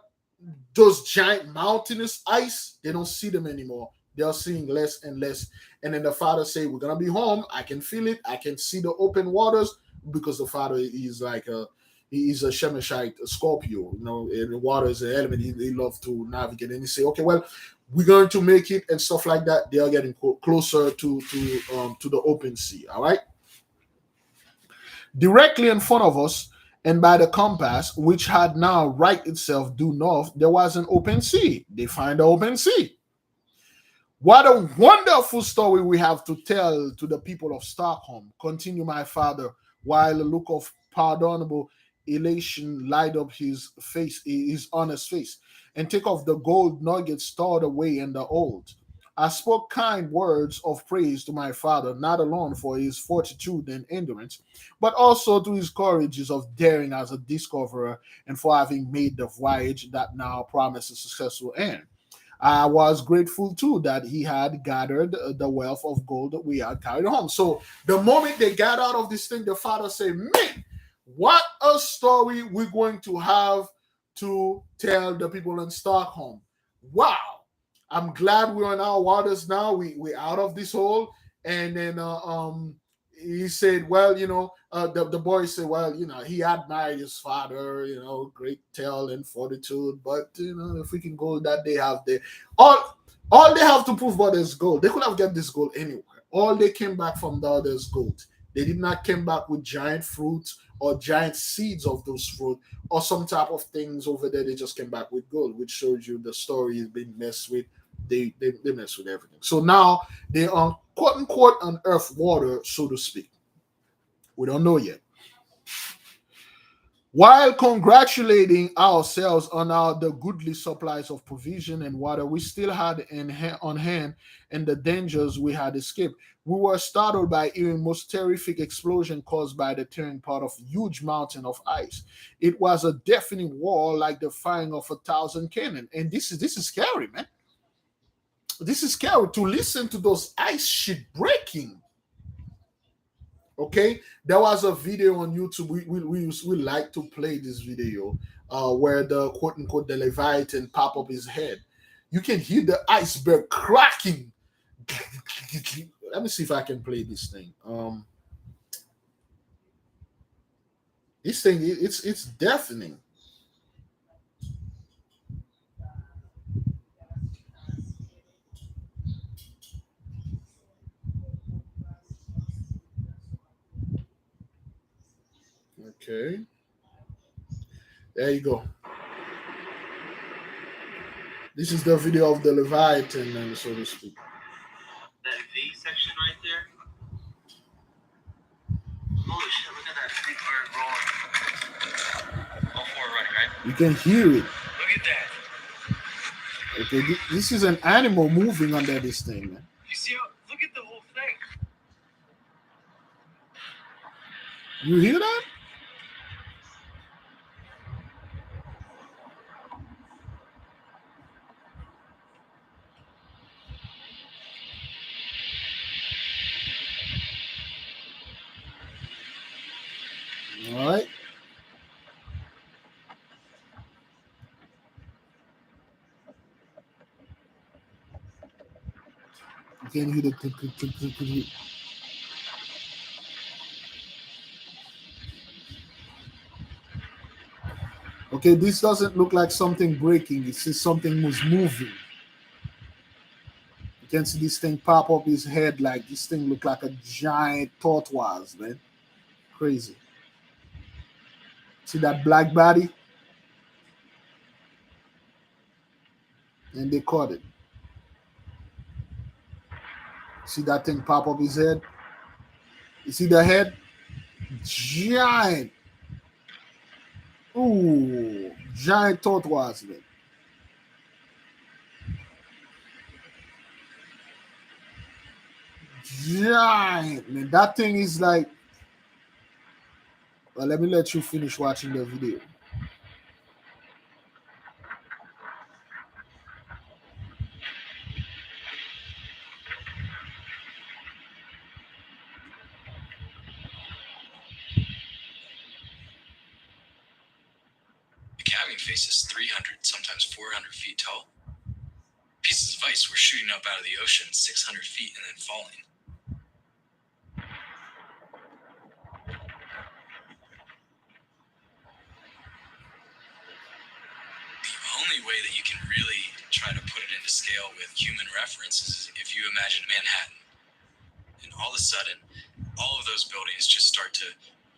those giant mountainous ice, they don't see them anymore. They are seeing less and less. And then the father say, "We're gonna be home. I can feel it. I can see the open waters," because the father is like he's a Shemeshite, a Scorpio. You know, and the water is an element he loves to navigate. And he say, "Okay, well, we're going to make it," and stuff like that. They are getting closer to the open sea. All right. Directly in front of us, and by the compass, which had now right itself due north, there was an open sea. They find the open sea. What a wonderful story we have to tell to the people of Stockholm. Continue my father, while a look of pardonable elation light up his face, his honest face, and take off the gold nuggets stored away in the old. I spoke kind words of praise to my father, not alone for his fortitude and endurance, but also to his courages of daring as a discoverer and for having made the voyage that now promises a successful end. I was grateful too that he had gathered the wealth of gold that we had carried home. So the moment they got out of this thing, the father said, "Man, what a story we're going to have to tell the people in Stockholm. Wow. I'm glad we're on our waters now. We're out of this hole." And then he said, "Well, the boy said, well, he admired his father, great tale and fortitude, but if we can gold that they have there, all they have to prove about is gold. They could have get this gold anywhere. All they came back from the other is gold. They did not come back with giant fruits or giant seeds of those fruit or some type of things over there. They just came back with gold, which shows you the story is being messed with. They mess with everything. So now they are quote unquote on earth water, so to speak. We don't know yet. While congratulating ourselves on the goodly supplies of provision and water we still had on hand and the dangers we had escaped, we were startled by hearing most terrific explosion caused by the tearing part of a huge mountain of ice. It was a deafening roar like the firing of 1,000 cannon. And this is scary, man. This is scary to listen to those ice shit breaking. Okay, there was a video on YouTube. We like to play this video where the quote unquote the Leviathan pop up his head. You can hear the iceberg cracking. Let me see if I can play this thing. This thing it's deafening. Okay. There you go. This is the video of the Leviathan, and so to speak. That V section right there. Holy shit, look at that big bird rolling. All four right. You can hear it. Look at that. Okay, this is an animal moving under this thing, man. You see how, look at the whole thing. You hear that? All right. You can hear the click, click, click, click, click. Okay, this doesn't look like something breaking. It's just something was moving. You can see this thing pop up his head like this thing look like a giant tortoise, man. Crazy. See that black body? And they caught it. See that thing pop up his head? You see the head? Giant. Ooh, giant tortoise, man. Giant, man. That thing is like. Well, let me let you finish watching the video. The calving face is 300, sometimes 400 feet tall. Pieces of ice were shooting up out of the ocean 600 feet and then falling. The only way that you can really try to put it into scale with human reference is if you imagine Manhattan. And all of a sudden, all of those buildings just start to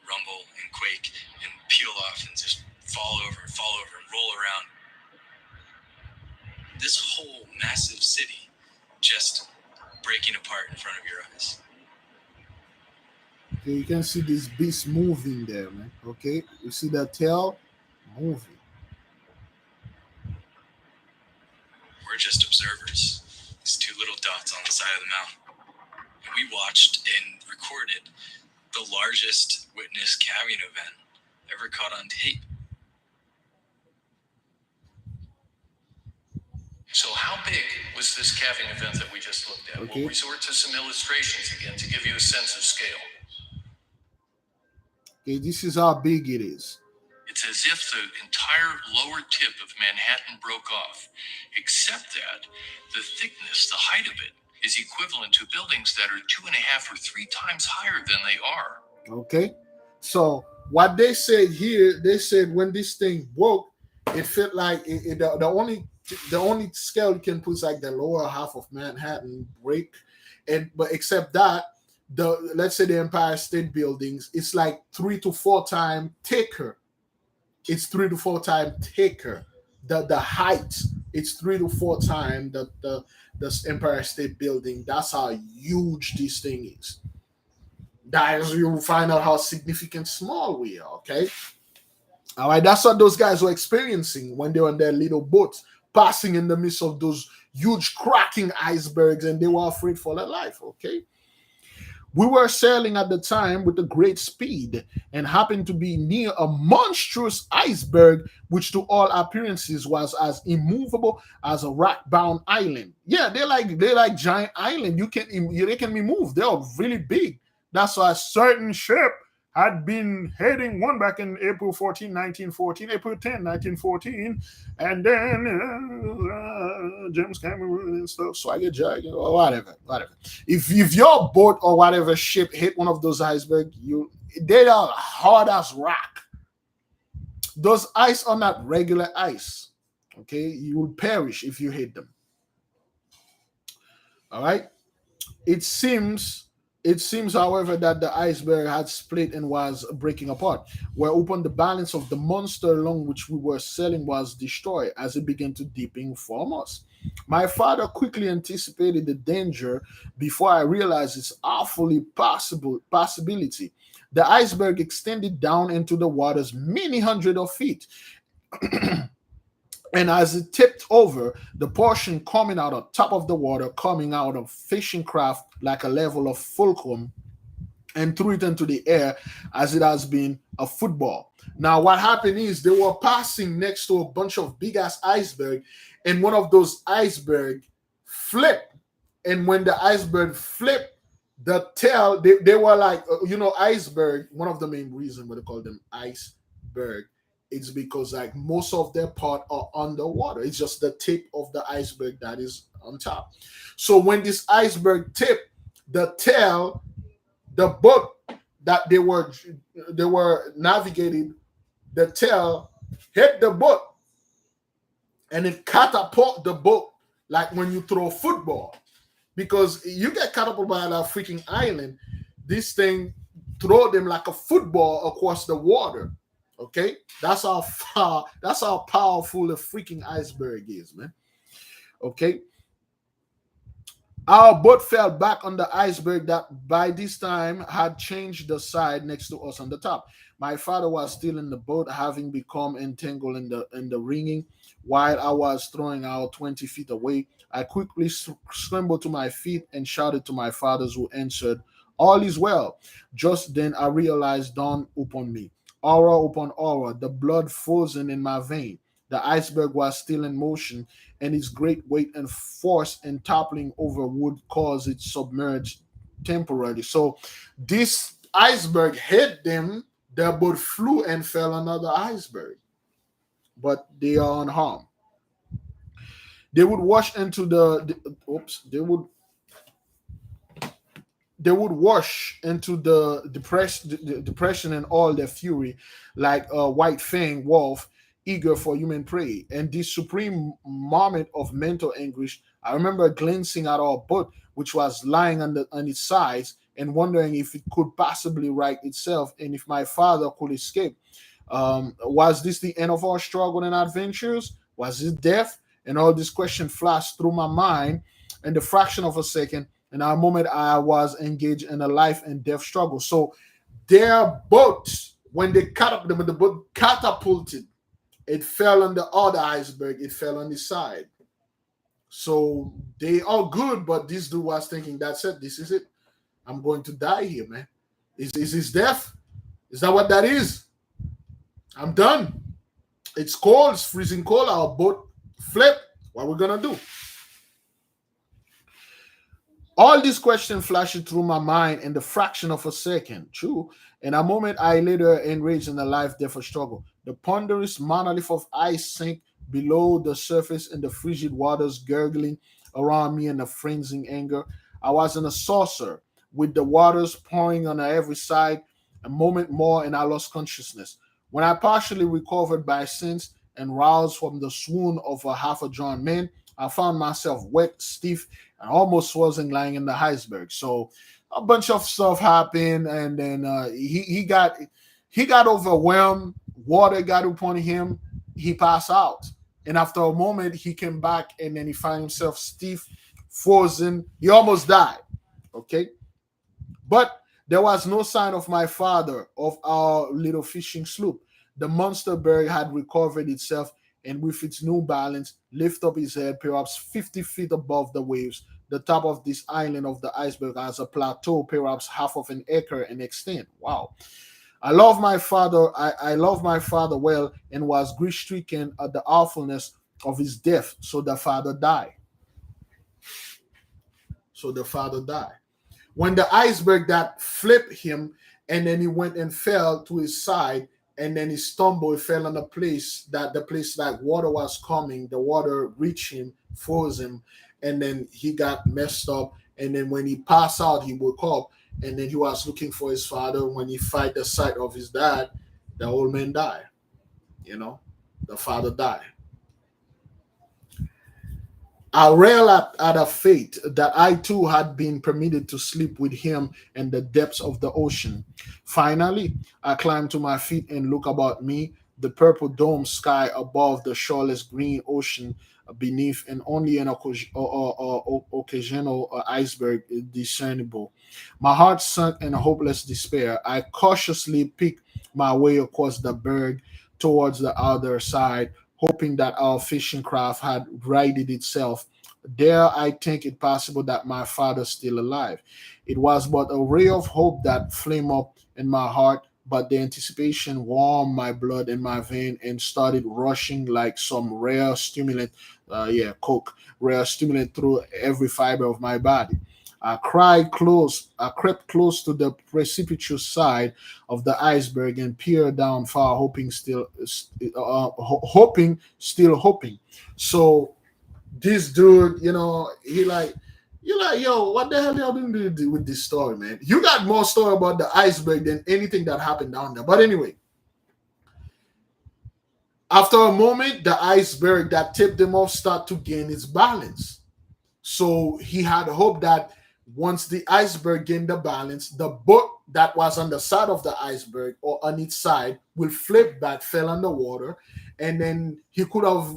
rumble and quake and peel off and just fall over and roll around. This whole massive city just breaking apart in front of your eyes. Okay, you can see this beast moving there, man. Okay, you see that tail moving. We're just observers, these two little dots on the side of the mountain. And we watched and recorded the largest witness calving event ever caught on tape. So how big was this calving event that we just looked at? Okay. We'll resort to some illustrations again to give you a sense of scale. Okay, this is how big it is. It's as if the entire lower tip of Manhattan broke off, except that the thickness, the height of it, is equivalent to buildings that are 2.5 or 3 times higher than they are. Okay, so what they said here, they said when this thing broke, it felt like the only scale you can put is like the lower half of Manhattan break, but except that let's say the Empire State Buildings, it's like 3 to 4 times thicker. It's 3 to 4 times thicker. The height, it's 3 to 4 times the Empire State Building. That's how huge this thing is. That is, you will find out how significant small we are. Okay. All right. That's what those guys were experiencing when they were on their little boats, passing in the midst of those huge cracking icebergs, and they were afraid for their life. Okay. We were sailing at the time with a great speed and happened to be near a monstrous iceberg, which to all appearances was as immovable as a rock-bound island. Yeah, they're like giant island. They can be moved. They are really big. That's why a certain ship had been heading one back in April 14, 1914, April 10, 1914, and then James Cameron and stuff, Swagger Jack, or whatever. If your boat or whatever ship hit one of those icebergs, they are hard as rock. Those ice are not regular ice. Okay, you will perish if you hit them. All right. It seems, however, that the iceberg had split and was breaking apart, whereupon the balance of the monster along which we were sailing was destroyed as it began to deepen from us. My father quickly anticipated the danger before I realized its awfully possibility. The iceberg extended down into the waters many hundreds of feet, And as it tipped over, the portion coming out of top of the water, coming out of fishing craft like a level of fulcrum, and threw it into the air as it has been a football. Now, what happened is they were passing next to a bunch of big ass iceberg, and one of those iceberg flipped. And when the iceberg flipped, the tail, they were like, iceberg. One of the main reasons why they call them iceberg, it's because like most of their part are underwater. It's just the tip of the iceberg that is on top. So when this iceberg tip, the tail, the boat that they were navigating, the tail hit the boat, and it catapult the boat like when you throw a football, because you get catapulted by that freaking island. This thing throw them like a football across the water. Okay, that's how powerful the freaking iceberg is, man. Okay, our boat fell back on the iceberg that by this time had changed the side next to us on the top. My father was still in the boat, having become entangled in the ringing. While I was throwing out 20 feet away, I quickly scrambled to my feet and shouted to my fathers, who answered, "All is well." Just then I realized dawn upon me. Aura upon aura, the blood frozen in my vein. The iceberg was still in motion, and its great weight and force in toppling over would cause it submerged temporarily. So this iceberg hit them, their boat flew and fell on another iceberg, but they are unharmed. They would wash into the oops, they would wash into the depression and all their fury, like a white fang wolf eager for human prey. And this supreme moment of mental anguish, I remember glancing at our boat, which was lying on its sides, and wondering if it could possibly right itself and if my father could escape. Was this the end of our struggle and adventures? Was it death? And all this question flashed through my mind in the fraction of a second. In a moment, I was engaged in a life and death struggle. So their boat, when when the boat catapulted, it fell on the other iceberg. It fell on the side. So they are good, but this dude was thinking, that's it. This is it. I'm going to die here, man. Is this death? Is that what that is? I'm done. It's cold. It's freezing cold. Our boat flip. What we gonna do? All these questions flashing through my mind in the fraction of a second. True. In a moment, I later enraged in a life death struggle. The ponderous monolith of ice sank below the surface in the frigid waters gurgling around me in a frenzied anger. I was in a saucer with the waters pouring on every side. A moment more and I lost consciousness. When I partially recovered by sense and roused from the swoon of a half a drowned man, I found myself wet, stiff, and almost wasn't lying in the iceberg. So a bunch of stuff happened, and then he got overwhelmed. Water got upon him. He passed out, and after a moment, he came back, and then he found himself stiff, frozen. He almost died. Okay, but there was no sign of my father, of our little fishing sloop. The monster bird had recovered itself and with its new balance, lift up his head perhaps 50 feet above the waves. The top of this island of the iceberg has a plateau perhaps half of an acre in extent. Wow. I love my father. I love my father well and was grief stricken at the awfulness of his death. So the father died. So the father died. When the iceberg that flipped him and then he went and fell to his side, and then he stumbled, he fell on a place that the place like water was coming, the water reached him, froze him, and then he got messed up. And then when he passed out, he woke up, and then he was looking for his father. When he find the sight of his dad, the old man died. You know, the father died. I railed at a fate that I too had been permitted to sleep with him in the depths of the ocean. Finally, I climbed to my feet and looked about me, the purple dome sky above, the shoreless green ocean beneath, and only an occasional iceberg discernible. My heart sunk in hopeless despair. I cautiously picked my way across the berg towards the other side, hoping that our fishing craft had righted itself. There, I think it possible that my father's still alive. It was but a ray of hope that flamed up in my heart, but the anticipation warmed my blood in my vein and started rushing like some rare stimulant, coke, rare stimulant through every fiber of my body. I crept close to the precipitous side of the iceberg and peered down far, hoping. So this dude, you're like, yo, what the hell y'all been doing with this story, man? You got more story about the iceberg than anything that happened down there. But anyway, after a moment, the iceberg that tipped him off start to gain its balance. So he had hope that once the iceberg gained the balance, the boat that was on the side of the iceberg or on its side will flip back, fell on the water, and then he could have,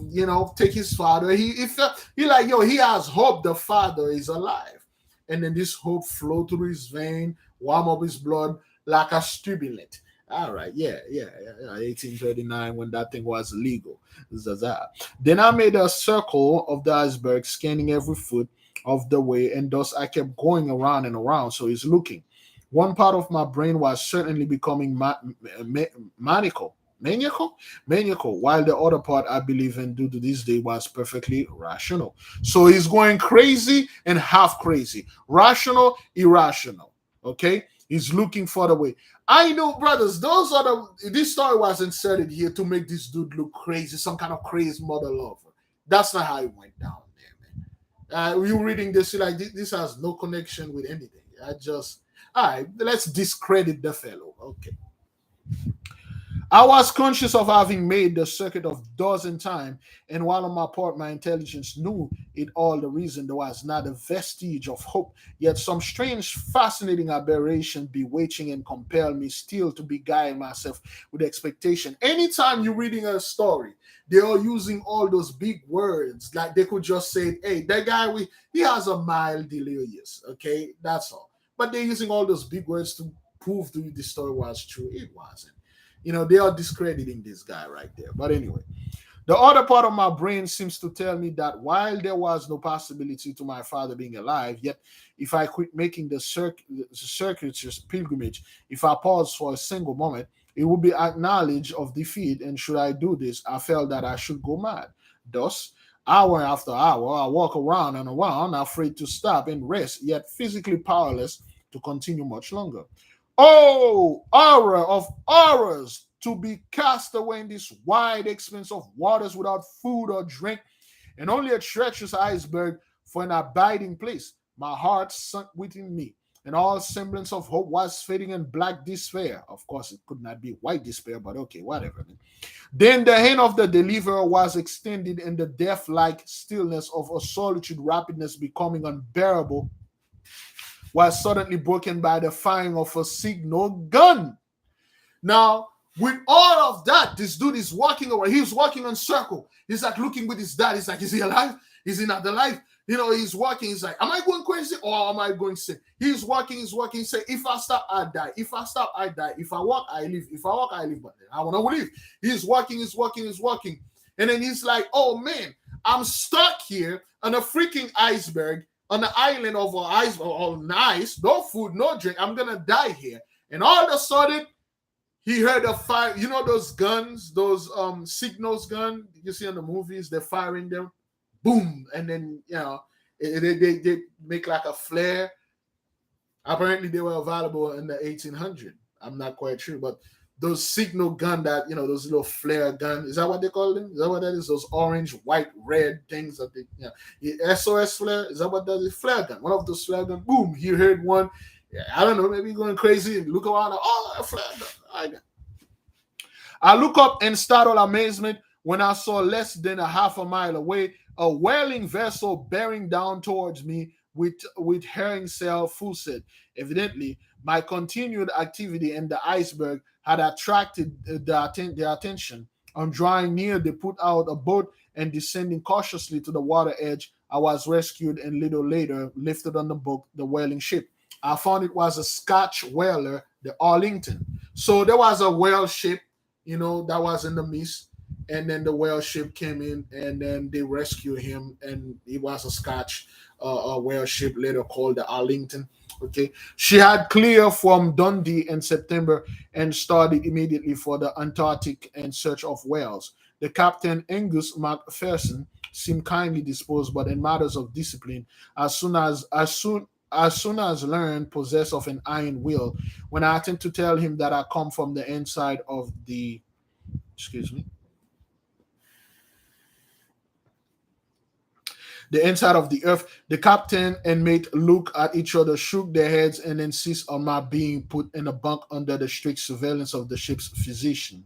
take his father. He felt he like, yo, he has hope the father is alive. And then this hope flow through his vein, warm up his blood like a stimulant. All right, yeah. 1839 when that thing was legal. Zaza. Then I made a circle of the iceberg, scanning every foot of the way, and thus I kept going around and around. So he's looking. One part of my brain was certainly becoming maniacal, while the other part I believe in due to this day was perfectly rational. So he's going crazy and half crazy, rational, irrational. Okay, he's looking for the way. I know, brothers. This story was inserted here to make this dude look crazy, some kind of crazy mother lover. That's not how it went down there, man. You reading this, you're like, this has no connection with anything. All right, let's discredit the fellow. Okay. I was conscious of having made the circuit of dozen times, and while on my part my intelligence knew it all the reason there was not a vestige of hope, yet some strange, fascinating aberration bewitching and compelled me still to beguile myself with expectation. Anytime you're reading a story, they are using all those big words, like they could just say, hey, that guy, he has a mild delirious, okay? That's all. But they're using all those big words to prove to you the story was true. It wasn't. They are discrediting this guy right there. But anyway, the other part of my brain seems to tell me that while there was no possibility to my father being alive, yet if I quit making the circuitous pilgrimage, if I paused for a single moment, it would be acknowledged of defeat. And should I do this, I felt that I should go mad. Thus, hour after hour, I walk around and around, afraid to stop and rest, yet physically powerless to continue much longer. Oh, horror of horrors, to be cast away in this wide expanse of waters without food or drink, and only a treacherous iceberg for an abiding place. My heart sunk within me, and all semblance of hope was fading in black despair. Of course, it could not be white despair, but okay, whatever. Then the hand of the deliverer was extended, and the death-like stillness of a solitude rapidness becoming unbearable was suddenly broken by the firing of a signal gun. Now, with all of that, this dude is walking around. He's walking in circle. He's like looking with his dad. He's like, is he alive? Is he not alive? He's walking. He's like, am I going crazy or am I going sick? He's walking. He say, if I stop, I die. If I stop, I die. If I walk, I live. If I walk, I live. But I want to live. He's walking. And then he's like, oh man, I'm stuck here on a freaking iceberg, on the island of ice, nice, no food, no drink. I'm gonna die here. And all of a sudden, he heard a fire. You know those guns, those signals gun you see in the movies. They're firing them, boom, and then they make like a flare. Apparently, they were available in the 1800s. I'm not quite sure, but those signal gun that those little flare gun, is that what they call them? Is that what that is? Those orange, white, red things that they SOS flare, is that what that is? Flare gun, one of those flare gun, boom, he heard one. I don't know, maybe going crazy and look around, a flare gun. I look up in startled amazement when I saw less than a half a mile away a whaling vessel bearing down towards me with herring sail full set. Evidently, my continued activity in the iceberg had attracted their attention. On drawing near, they put out a boat and descending cautiously to the water edge, I was rescued and little later lifted on the whaling ship. I found it was a Scotch whaler, the Arlington. So there was a whale ship, that was in the mist. And then the whale ship came in, and then they rescued him, and it was a Scotch a whale ship later called the Arlington. Okay, she had cleared from Dundee in September and started immediately for the Antarctic in search of whales. The captain, Angus MacPherson, seemed kindly disposed, but in matters of discipline, as soon as learned possessed of an iron will, when I attempt to tell him that I come from the inside of the excuse me the inside of the earth. The captain and mate looked at each other, shook their heads, and insist on my being put in a bunk under the strict surveillance of the ship's physician.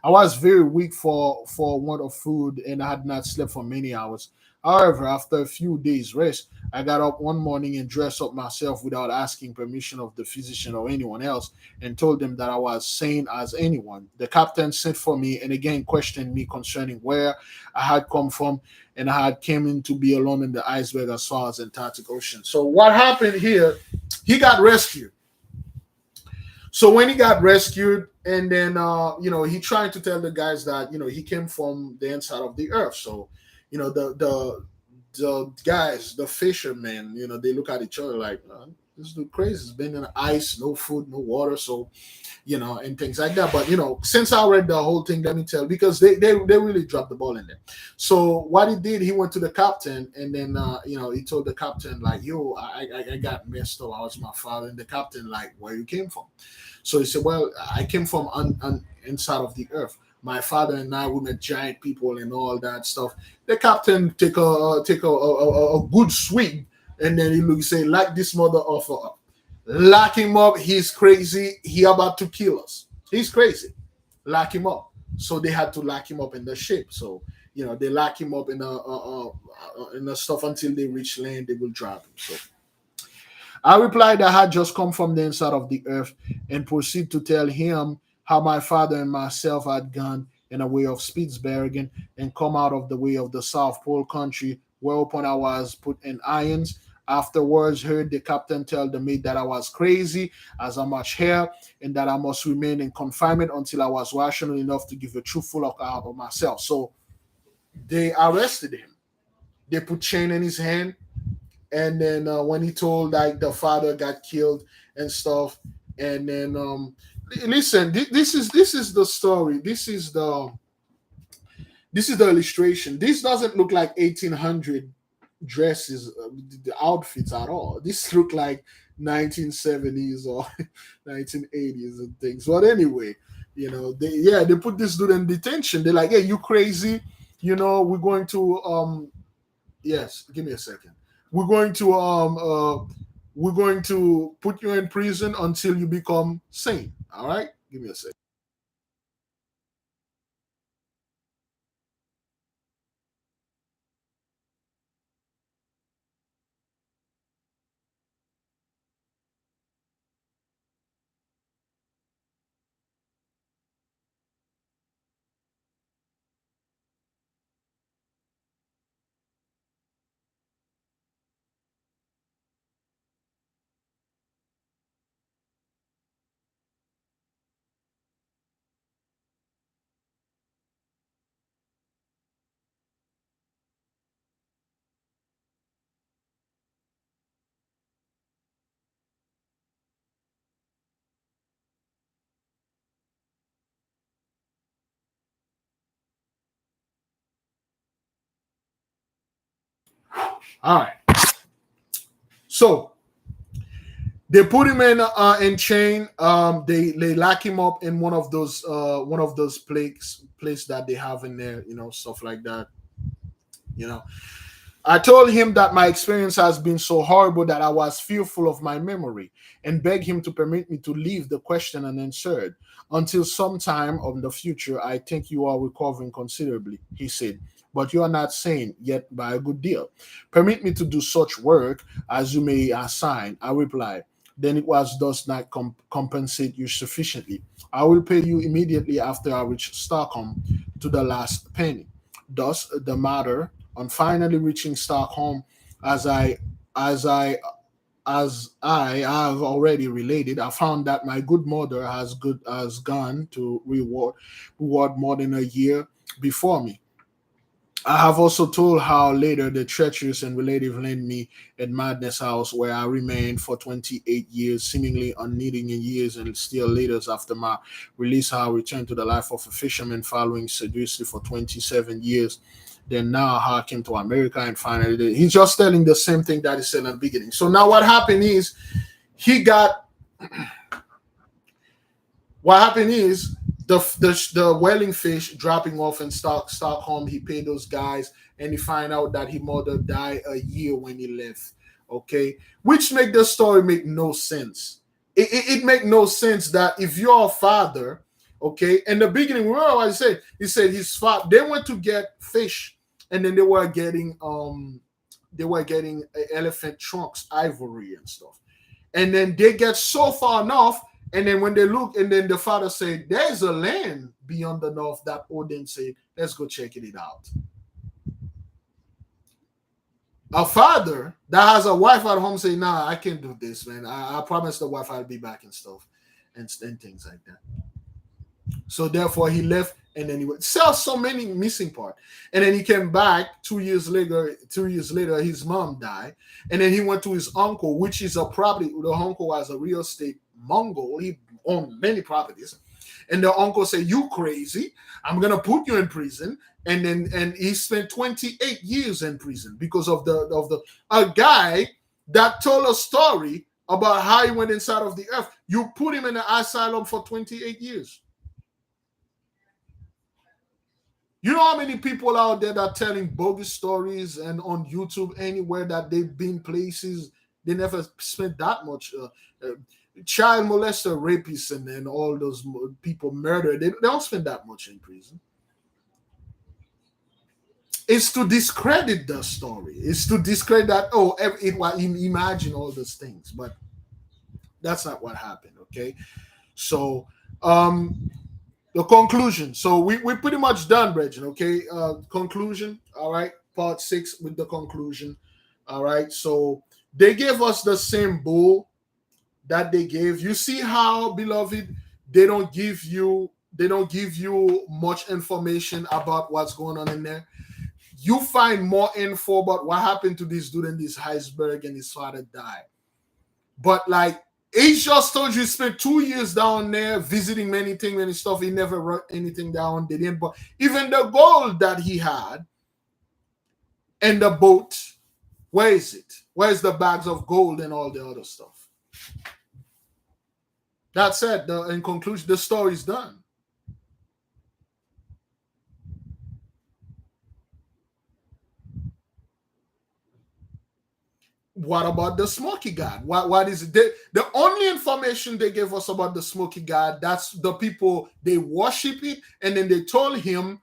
I was very weak for want of food, and I had not slept for many hours. However, after a few days' rest, I got up one morning and dressed up myself without asking permission of the physician or anyone else, and told them that I was sane as anyone. The captain sent for me and again questioned me concerning where I had come from, and I had came in to be alone in the iceberg as far as Antarctic Ocean. So what happened here? He got rescued. So when he got rescued, and then he tried to tell the guys that he came from the inside of the earth. So the guys, the fishermen, they look at each other like, this dude crazy. It's been in ice, no food, no water. So and things like that. But since I read the whole thing, let me tell, because they really dropped the ball in there. So what he did, he went to the captain, and then he told the captain like, yo, I got messed up. I was my father, and the captain like, where you came from? So he said, well, I came from inside of the earth. My father and I, we met giant people and all that stuff. The captain take a good swing, and then he look say, like this mother of lock him up. He's crazy. He about to kill us. He's crazy. Lock him up. So they had to lock him up in the ship. So they lock him up in the stuff until they reach land. They will drop him. So I replied I had just come from the inside of the earth, and proceed to tell him how my father and myself had gone in a way of Spitsbergen and come out of the way of the South Pole country, whereupon I was put in irons. Afterwards, heard the captain tell the mate that I was crazy, as I much hair, and that I must remain in confinement until I was rational enough to give a truthful account of myself. So they arrested him. They put chain in his hand, and then when he told like the father got killed and stuff, and then listen, this is the story. This is the illustration. This doesn't look like 1800 dresses, the outfits at all. This look like 1970s or 1980s and things. But anyway, they put this dude in detention. They're like, hey, you crazy? We're going to yes, give me a second. We're going to put you in prison until you become sane. All right, give me a second. All right. So they put him in chain. They lock him up in one of those place that they have in there, stuff like that. You know, I told him that my experience has been so horrible that I was fearful of my memory, and begged him to permit me to leave the question unanswered until sometime of the future. I think you are recovering considerably, he said, but you are not sane yet by a good deal. Permit me to do such work as you may assign, I replied. Then it was does not compensate you sufficiently. I will pay you immediately after I reach Stockholm to the last penny. Thus the matter on finally reaching Stockholm, as I as I have already related, I found that my good mother has gone to reward more than a year before me. I have also told how later the treacherous and relative lent me at Madness House, where I remained for 28 years, seemingly unneeding in years, and still later after my release, how I returned to the life of a fisherman, following sedulously for 27 years. Then now how I came to America and finally he's just telling the same thing that he said in the beginning. So now what happened is he got what happened is the whaling fish dropping off in Stockholm. He paid those guys, and he find out that his mother died a year when he left. Okay, which make the story make no sense. It make no sense that if you're a father, okay, in the beginning, remember what he said? He said his father they went to get fish, and then they were getting elephant trunks, ivory, and stuff. And then they get so far north, and then when they look, and then the father said, "There's a land beyond the north that Odin said, let's go check it out." A father that has a wife at home say, "Nah, I can't do this, man. I promised the wife I'll be back and stuff, and things like that." So therefore, he left, and then he went sell so many missing part, and then he came back 2 years later. 2 years later, his mom died, and then he went to his uncle, which is a property. The uncle was a real estate Mongol. He owned many properties, and the uncle said, "You crazy? I'm gonna put you in prison." And he spent 28 years in prison because of a guy that told a story about how he went inside of the earth. You put him in an asylum for 28 years. You know how many people out there that are telling bogus stories and on YouTube anywhere that they've been places they never spent that much. Child molester, rapists, and all those people murder. They don't spend that much in prison. It's to discredit the story. It's to discredit that imagine all those things, but that's not what happened. Okay, so the conclusion. So we're pretty much done, Brethren. Okay, conclusion. All right, part 6 with the conclusion. All right, so they gave us the same bull that they gave. You see how, beloved, they don't give you much information about what's going on in there. You find more info about what happened to this dude in this iceberg and his father died. But like he just told you he spent 2 years down there visiting many things, many stuff. He never wrote anything down. They didn't. But even the gold that he had and the boat, where is it? Where's the bags of gold and all the other stuff? That said, in conclusion, the story's done. What about the smoky god? What is it? The only information they gave us about the smoky god, that's the people, they worship it, and then they told him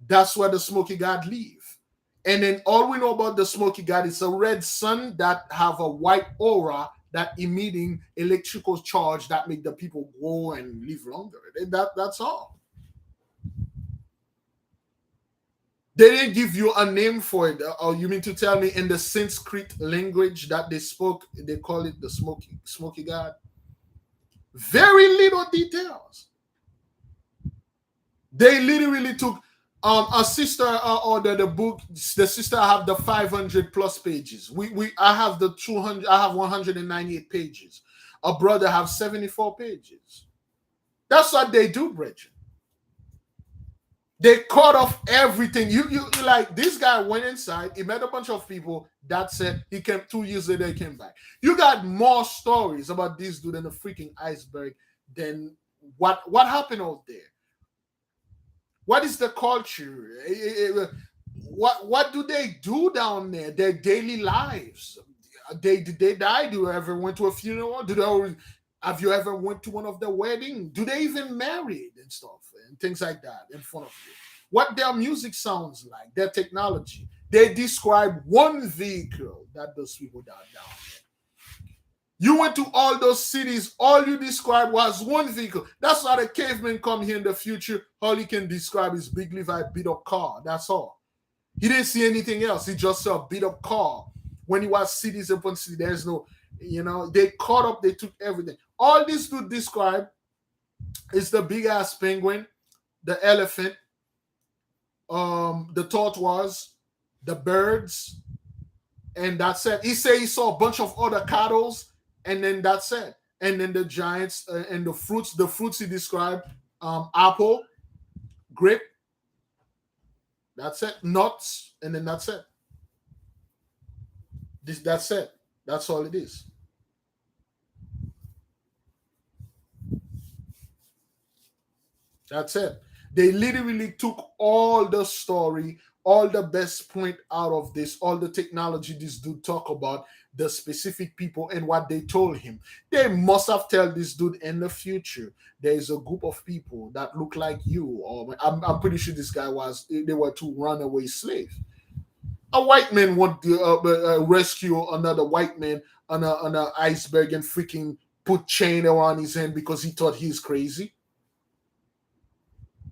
that's where the smoky god live. And then all we know about the smoky god is a red sun that have a white aura that emitting electrical charge that make the people go and live longer. That's all. They didn't give you a name for it. Or you mean to tell me in the Sanskrit language that they spoke, they call it the smoky god? Very little details. They literally took a sister ordered the book. The sister have the 500 plus pages. I have the 200. I have 198 pages. A brother have 74 pages. That's what they do, brethren. They cut off everything. You like this guy went inside. He met a bunch of people. That's it. He came 2 years later. He came back. You got more stories about this dude in the freaking iceberg than what happened out there. What is the culture? What do they do down there? Their daily lives. Did they die? Do you ever went to a funeral? Have you ever went to one of the weddings? Do they even married and stuff and things like that in front of you? What their music sounds like, their technology. They describe one vehicle that those people died down there. You went to all those cities, all you described was one vehicle. That's why the caveman come here in the future. All he can describe is Big Levi beat up car. That's all. He didn't see anything else. He just saw a beat up car. When he was cities upon city, there's no You know, they caught up, they took everything. All this dude described is the big ass penguin, the elephant, the tortoise, the birds, and that's it. He said he saw a bunch of other cattle, and then that's it. And then the giants and the fruits he described, apple, grape, that's it, nuts, and then that's it. That's it. That's all it is. That's it. They literally took all the story, all the best point out of this, all the technology this dude talk about, the specific people and what they told him. They must have told this dude in the future there is a group of people that look like you, or I'm pretty sure this guy they were two runaway slaves. A white man want to rescue another white man on an iceberg and freaking put chain around his hand because he thought he's crazy.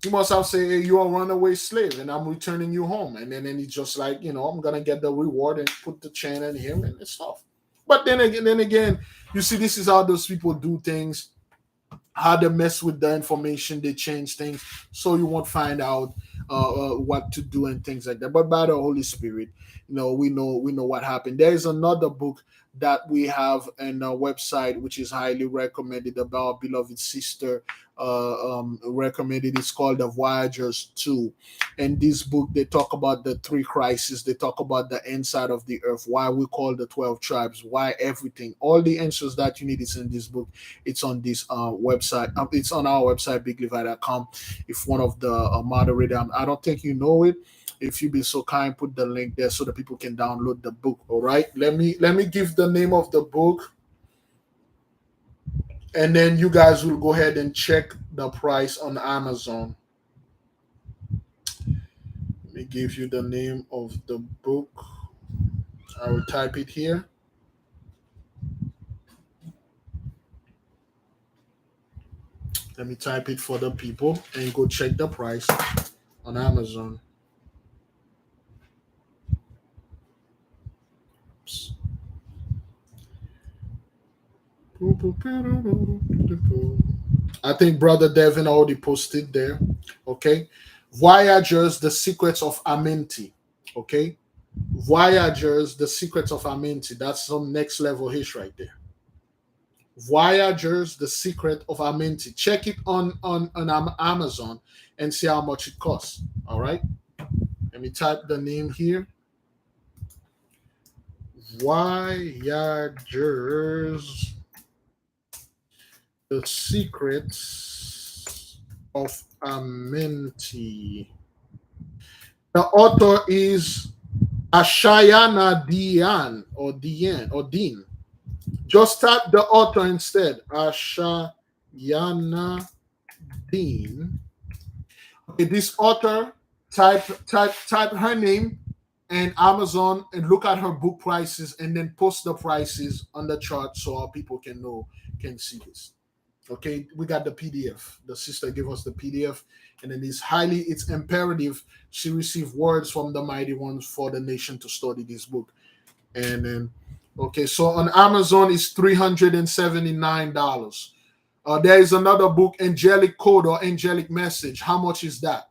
He must have said, hey, you're a runaway slave and I'm returning you home. And then he's just like, I'm going to get the reward and put the chain on him and stuff. But then again, you see, this is how those people do things, how they mess with the information, they change things so you won't find out what to do and things like that. But by the Holy Spirit, we know what happened. There is another book that we have on our website, which is highly recommended, about our beloved sister recommended. It's called The Voyagers 2. And this book, they talk about the three crises. They talk about the inside of the earth, why we call the 12 tribes, why everything. All the answers that you need is in this book. It's on this website. It's on our website, biglevi.com. If one of the moderator, I don't think you know it, if you be so kind, put the link there so that people can download the book. All right, let me give the name of the book, and then you guys will go ahead and check the price on Amazon. Let me give you the name of the book. I will type it here. Let me type it for the people and go check the price on Amazon. I think Brother Devin already posted there. Okay. Voyagers, the secrets of Amenti. Okay. Voyagers, the secrets of Amenti. That's some next level history right there. Voyagers, the secret of Amenti. Check it on Amazon and see how much it costs. All right. Let me type the name here. Voyagers, the secrets of Amenti. The author is Ashayana Dian or Dean. Just type the author instead. Ashayana Dean. Okay, this author, type her name and Amazon and look at her book prices and then post the prices on the chart so our people can see this. Okay, we got the PDF. The sister gave us the PDF, and then it's imperative she receive words from the mighty ones for the nation to study this book. And then, okay, so on Amazon it's $379. There is another book, Angelic Code or Angelic Message. How much is that?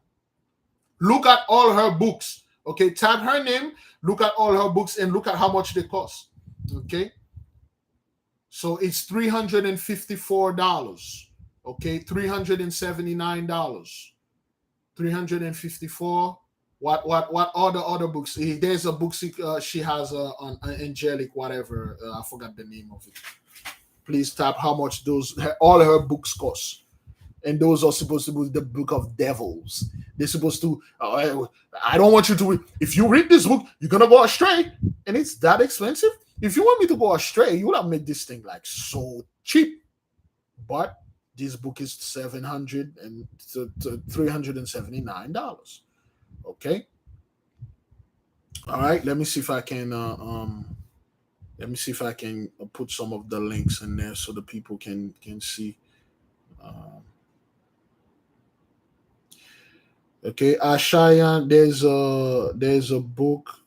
Look at all her books. Okay, type her name, look at all her books, and look at how much they cost. Okay. So it's $354. Okay, $379. $354. What are the other books? There's a book she has on Angelic, whatever. I forgot the name of it. Please type how much all her books cost. And those are supposed to be the book of devils. They're supposed to, I don't want you to, if you read this book, you're going to go astray. And it's that expensive. If you want me to go astray, you would have made this thing like so cheap. But this book is $379. Okay. All right. Let me see if I can, put some of the links in there so the people can see. Okay, Ashaya, there's a book.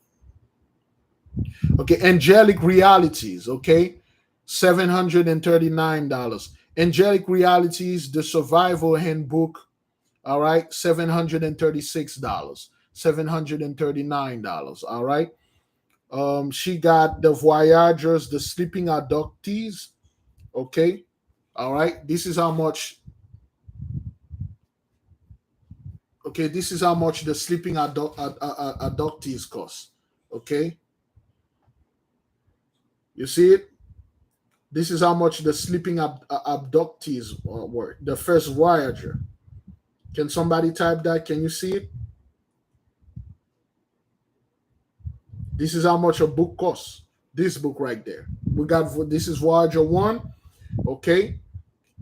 Okay, Angelic Realities. Okay, $739. Angelic Realities, the Survival Handbook, all right, $736. $739. All right. She got the Voyagers, the Sleeping Abductees. Okay. All right. This is how much. Okay, this is how much the Sleeping Abductees cost. Okay. You see it? This is how much the Sleeping Abductees were. The first Voyager. Can somebody type that? Can you see it? This is how much a book costs. This book right there. We got, this is Voyager 1. Okay.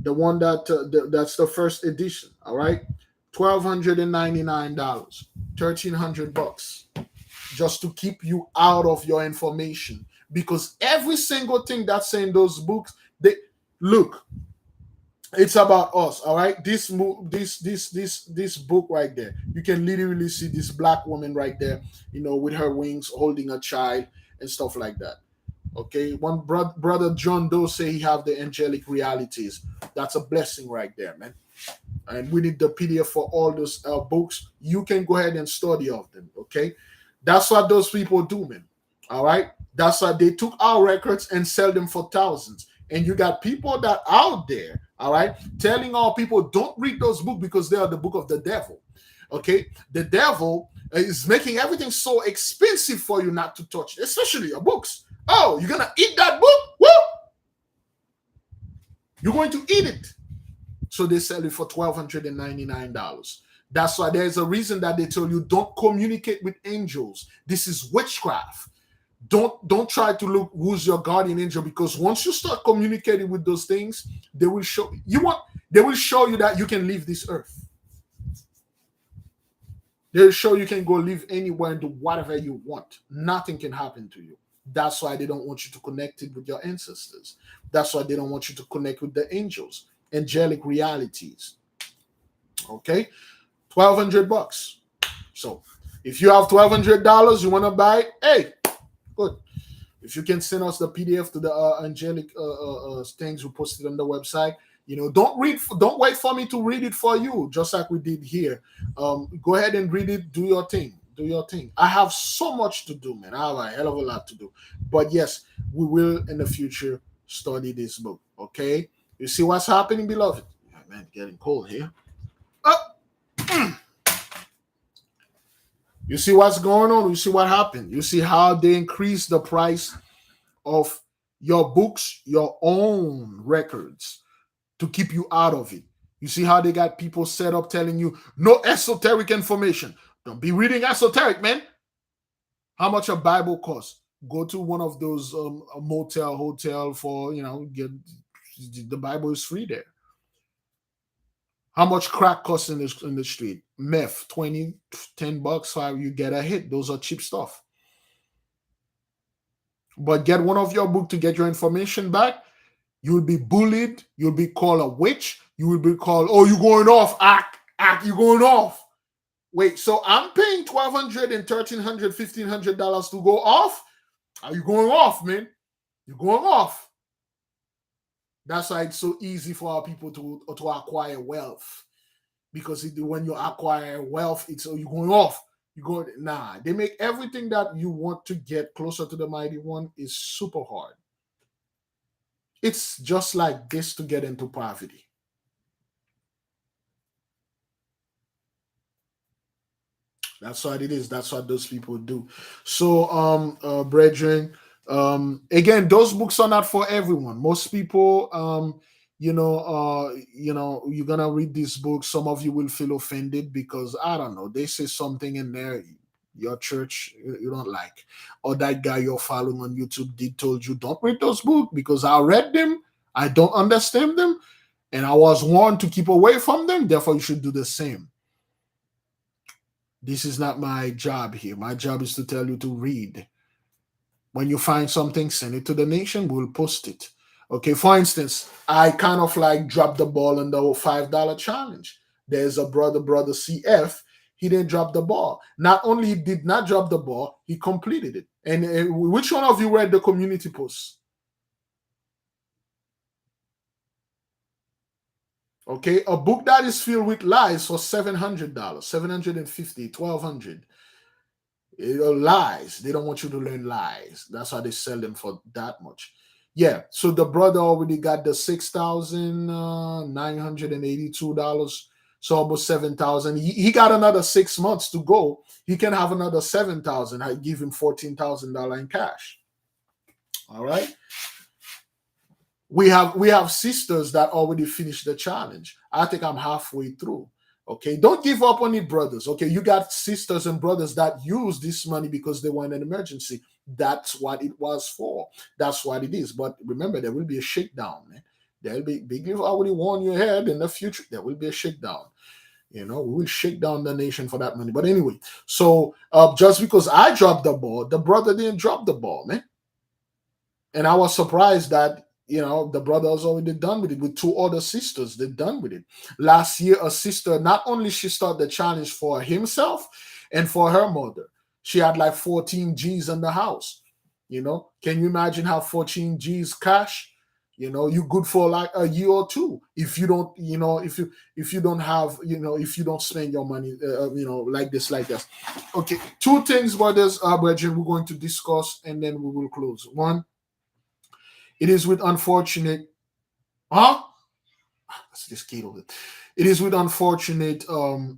The one that that's the first edition. All right. $1,299. $1,300 just to keep you out of your information, because every single thing that's in those books, they look, it's about us. All right. This book right there, you can literally see this black woman right there, with her wings holding a child and stuff like that. Okay, one brother John Doe say he have the angelic realities. That's a blessing right there, man. And we need the PDF for all those books. You can go ahead and study of them. Okay, that's what those people do, man. All right, that's why they took our records and sell them for thousands. And you got people that out there, all right, telling all people don't read those books because they are the book of the devil. Okay, the devil is making everything so expensive for you not to touch, especially your books. Oh, you're gonna eat that book? Woo! You're going to eat it. So they sell it for $1,299. That's why there's a reason that they tell you don't communicate with angels. This is witchcraft. Don't try to look who's your guardian angel, because once you start communicating with those things, they will show you that you can leave this earth. They'll show you can go live anywhere and do whatever you want. Nothing can happen to you. That's why they don't want you to connect it with your ancestors. That's why they don't want you to connect with the angels, angelic realities. Okay, $1,200. So if you have $1,200, you want to buy it, hey, good. If you can send us the PDF to the angelic things we posted on the website, don't wait for me to read it for you, just like we did here. Go ahead and read it. Do your thing. I have so much to do, man. I have a hell of a lot to do. But yes, we will in the future study this book. Okay? You see what's happening, beloved? Yeah, man, getting cold here. You see what's going on? You see what happened? You see how they increased the price of your books, your own records, to keep you out of it. You see how they got people set up telling you no esoteric information. Don't be reading esoteric, man. How much a Bible costs? Go to one of those a motel, hotel for, get the Bible is free there. How much crack costs in the street? Meth, $20, $10, $5, you get a hit. Those are cheap stuff. But get one of your book to get your information back. You will be bullied. You'll be called a witch. You will be called, oh, you're going off. Act, you're going off. Wait, so I'm paying $1,200 and $1,300, $1,500 to go off? Are you going off, man? You're going off. That's why it's so easy for our people to acquire wealth. Because when you acquire wealth, it's you're going off. They make everything that you want to get closer to the mighty one is super hard. It's just like this to get into poverty. That's what it is. That's what those people do. So, brethren, again, those books are not for everyone. Most people, you're gonna read these books. Some of you will feel offended because I don't know, they say something in there your church you don't like, or that guy you're following on YouTube told you don't read those books because I read them, I don't understand them, and I was warned to keep away from them. Therefore, you should do the same. This is not my job here. My job is to tell you to read. When you find something, send it to the nation. We'll post it. Okay, for instance, I kind of like dropped the ball on the $5 challenge. There's a brother CF. He didn't drop the ball. Not only he did not drop the ball, he completed it. And which one of you read the community post? Okay, a book that is filled with lies for $700, $750, $1,200. Lies. They don't want you to learn lies. That's why they sell them for that much. Yeah. So the brother already got the $6,982. So almost 7,000. He got another 6 months to go. He can have another 7,000. I give him $14,000 in cash. All right. We have sisters that already finished the challenge. I think I'm halfway through. Okay, don't give up on it, brothers. Okay, you got sisters and brothers that use this money because they want an emergency. That's what it was for. That's what it is. But remember, there will be a shakedown, man. There'll be big. If I already warn you ahead in the future, there will be a shakedown. You know, we will shake down the nation for that money. But anyway, so just because I dropped the ball, the brother didn't drop the ball, man. And I was surprised that the brother was already done with it with two other sisters. They're done with it. Last year, a sister not only she started the challenge for himself and for her mother. She had like 14 G's in the house. Can you imagine how 14 G's cash? You good for like a year or two if you don't, if you don't have, if you don't spend your money, like this, like that. Okay, two things, brothers, brethren, we're going to discuss and then we will close. One, it is with unfortunate, huh? That's this kid over. It is with unfortunate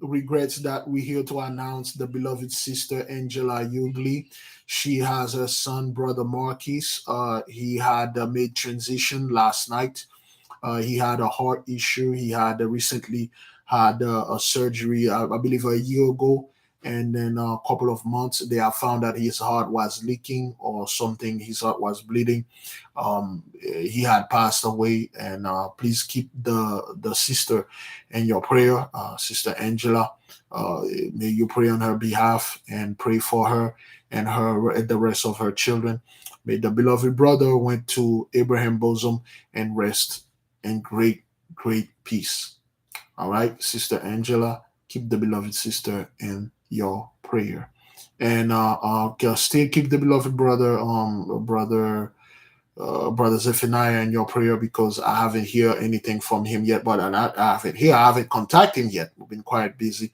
regrets that we're here to announce the beloved sister Angela Ugly. She has her son, brother Marquis. He had made transition last night. He had a heart issue. He had recently had a surgery, I believe, a year ago. And then a couple of months, they have found that his heart was leaking or something. His heart was bleeding. He had passed away. And please keep the sister in your prayer, Sister Angela. May you pray on her behalf and pray for her and the rest of her children. May the beloved brother went to Abraham bosom and rest in great, great peace. All right, Sister Angela, keep the beloved sister in your prayer, and still keep the beloved brother Zephaniah in your prayer because I haven't heard anything from him yet. But I haven't contacted him yet. We've been quite busy.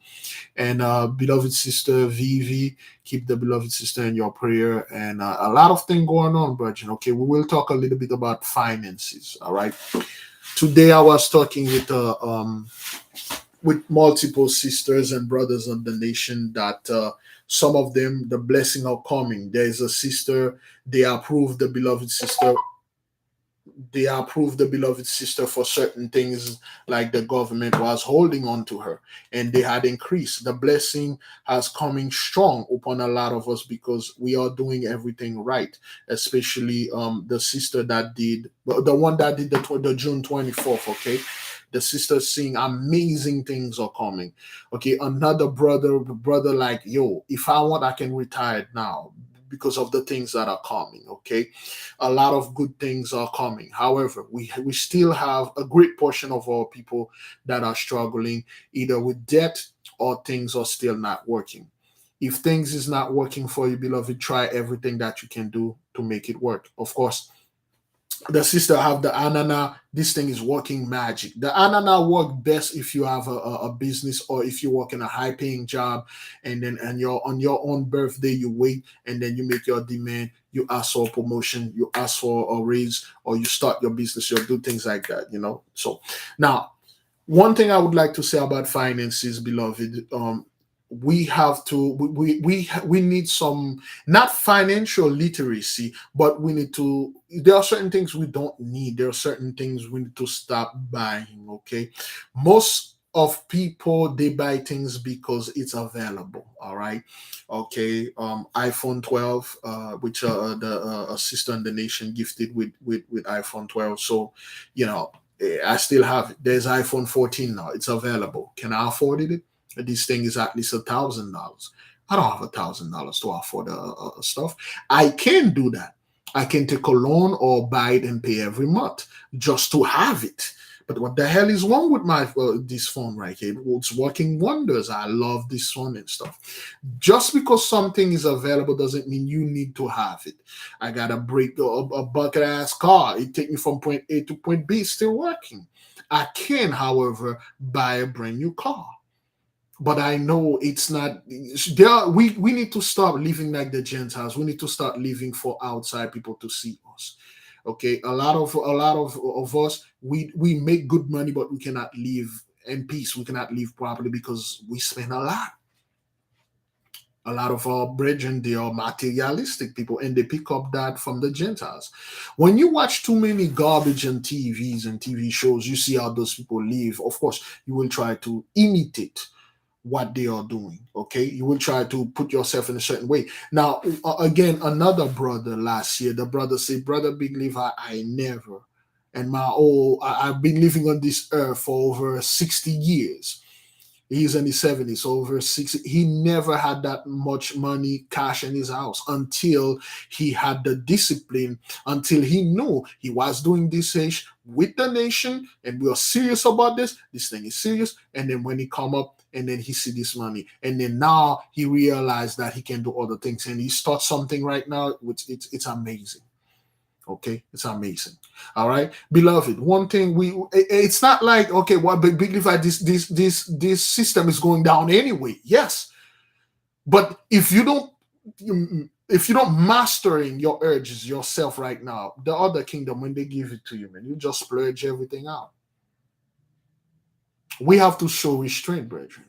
And beloved sister Vivi, keep the beloved sister in your prayer. And a lot of things going on, brethren. Okay, we will talk a little bit about finances. All right. Today I was talking with multiple sisters and brothers on the nation that some of them the blessing are coming. There is a sister, they approve the beloved sister. They approved the beloved sister for certain things like the government was holding on to her and they had increased. The blessing has coming strong upon a lot of us because we are doing everything right, especially the sister that did the one that did the June 24th. Okay, the sister saying amazing things are coming. Okay, another brother like, yo, if I want I can retire now because of the things that are coming. Okay, a lot of good things are coming. However, we still have a great portion of our people that are struggling either with debt or things are still not working. If things is not working for you, beloved, try everything that you can do to make it work. Of course, the sister have the anana. This thing is working magic. The anana work best if you have a business or if you work in a high paying job and you're on your own birthday you wait and then you make your demand, you ask for a promotion, you ask for a raise, or you start your business, you do things like that. So now one thing I would like to say about finances, beloved, we have to we need some, not financial literacy, but we need to, there are certain things we don't need, there are certain things we need to stop buying. Okay, most of people, they buy things because it's available. All right. Okay, iPhone 12, which the sister in the nation gifted with iPhone 12. So I still have it. There's iPhone 14 now. It's available. Can I afford it? This thing is at least $1,000. I don't have $1,000 to afford stuff. I can do that. I can take a loan or buy it and pay every month just to have it. But what the hell is wrong with my this phone right here? It's working wonders. I love this phone and stuff. Just because something is available doesn't mean you need to have it. I got a bucket ass car. It take me from point A to point B. It's still working. I can, however, buy a brand new car. But I know it's not there. We need to stop living like the Gentiles. We need to start living for outside people to see us. Okay, a lot of us, we make good money, but we cannot live in peace. We cannot live properly because we spend a lot. A lot of our brethren, they are materialistic people, and they pick up that from the Gentiles. When you watch too many garbage on TVs and TV shows, you see how those people live. Of course, you will try to imitate what they are doing. Okay, you will try to put yourself in a certain way. Now, again, another brother last year, the brother said, "Brother Big Levi, I never, and I've been living on this earth for over 60 years." He's in his 70s, so over 60. He never had that much money, cash in his house until he had the discipline, until he knew he was doing this age with the nation, and we are serious about this. This thing is serious. And then when he come up, and then he see this money, and then now he realized that he can do other things, and he starts something right now, which it's amazing. Okay, it's amazing. All right, beloved. One thing it's not like, okay, what big Levi, this system is going down anyway. Yes, but if you don't mastering your urges yourself right now, the other kingdom, when they give it to you, man, you just splurge everything out. We have to show restraint, brethren.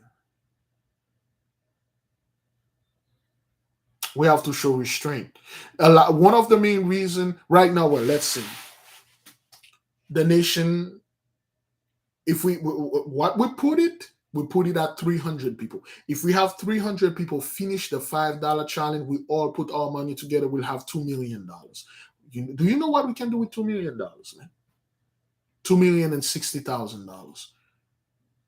We have to show restraint. One of the main reason right now, well, let's see, the nation, if what we put it at 300 people. If we have 300 people finish the $5 challenge, we all put our money together, we'll have $2 million. Do you know what we can do with $2 million, man? $2,060,000.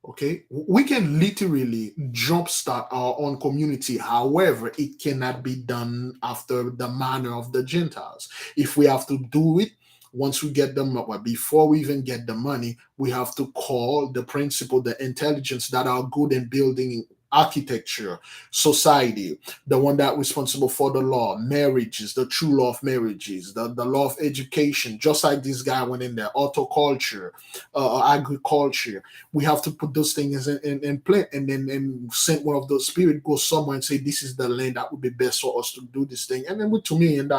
Okay, we can literally jumpstart our own community. However, it cannot be done after the manner of the Gentiles. If we have to do it, once we get them, well, before we even get the money, we have to call the principle, the intelligence that are good in building architecture, society, the one that responsible for the law, marriages, the true law of marriages, the law of education, just like this guy went in there, horticulture, agriculture. We have to put those things in play, and then send one of those spirit go somewhere and say, this is the land that would be best for us to do this thing. And then with $2 million,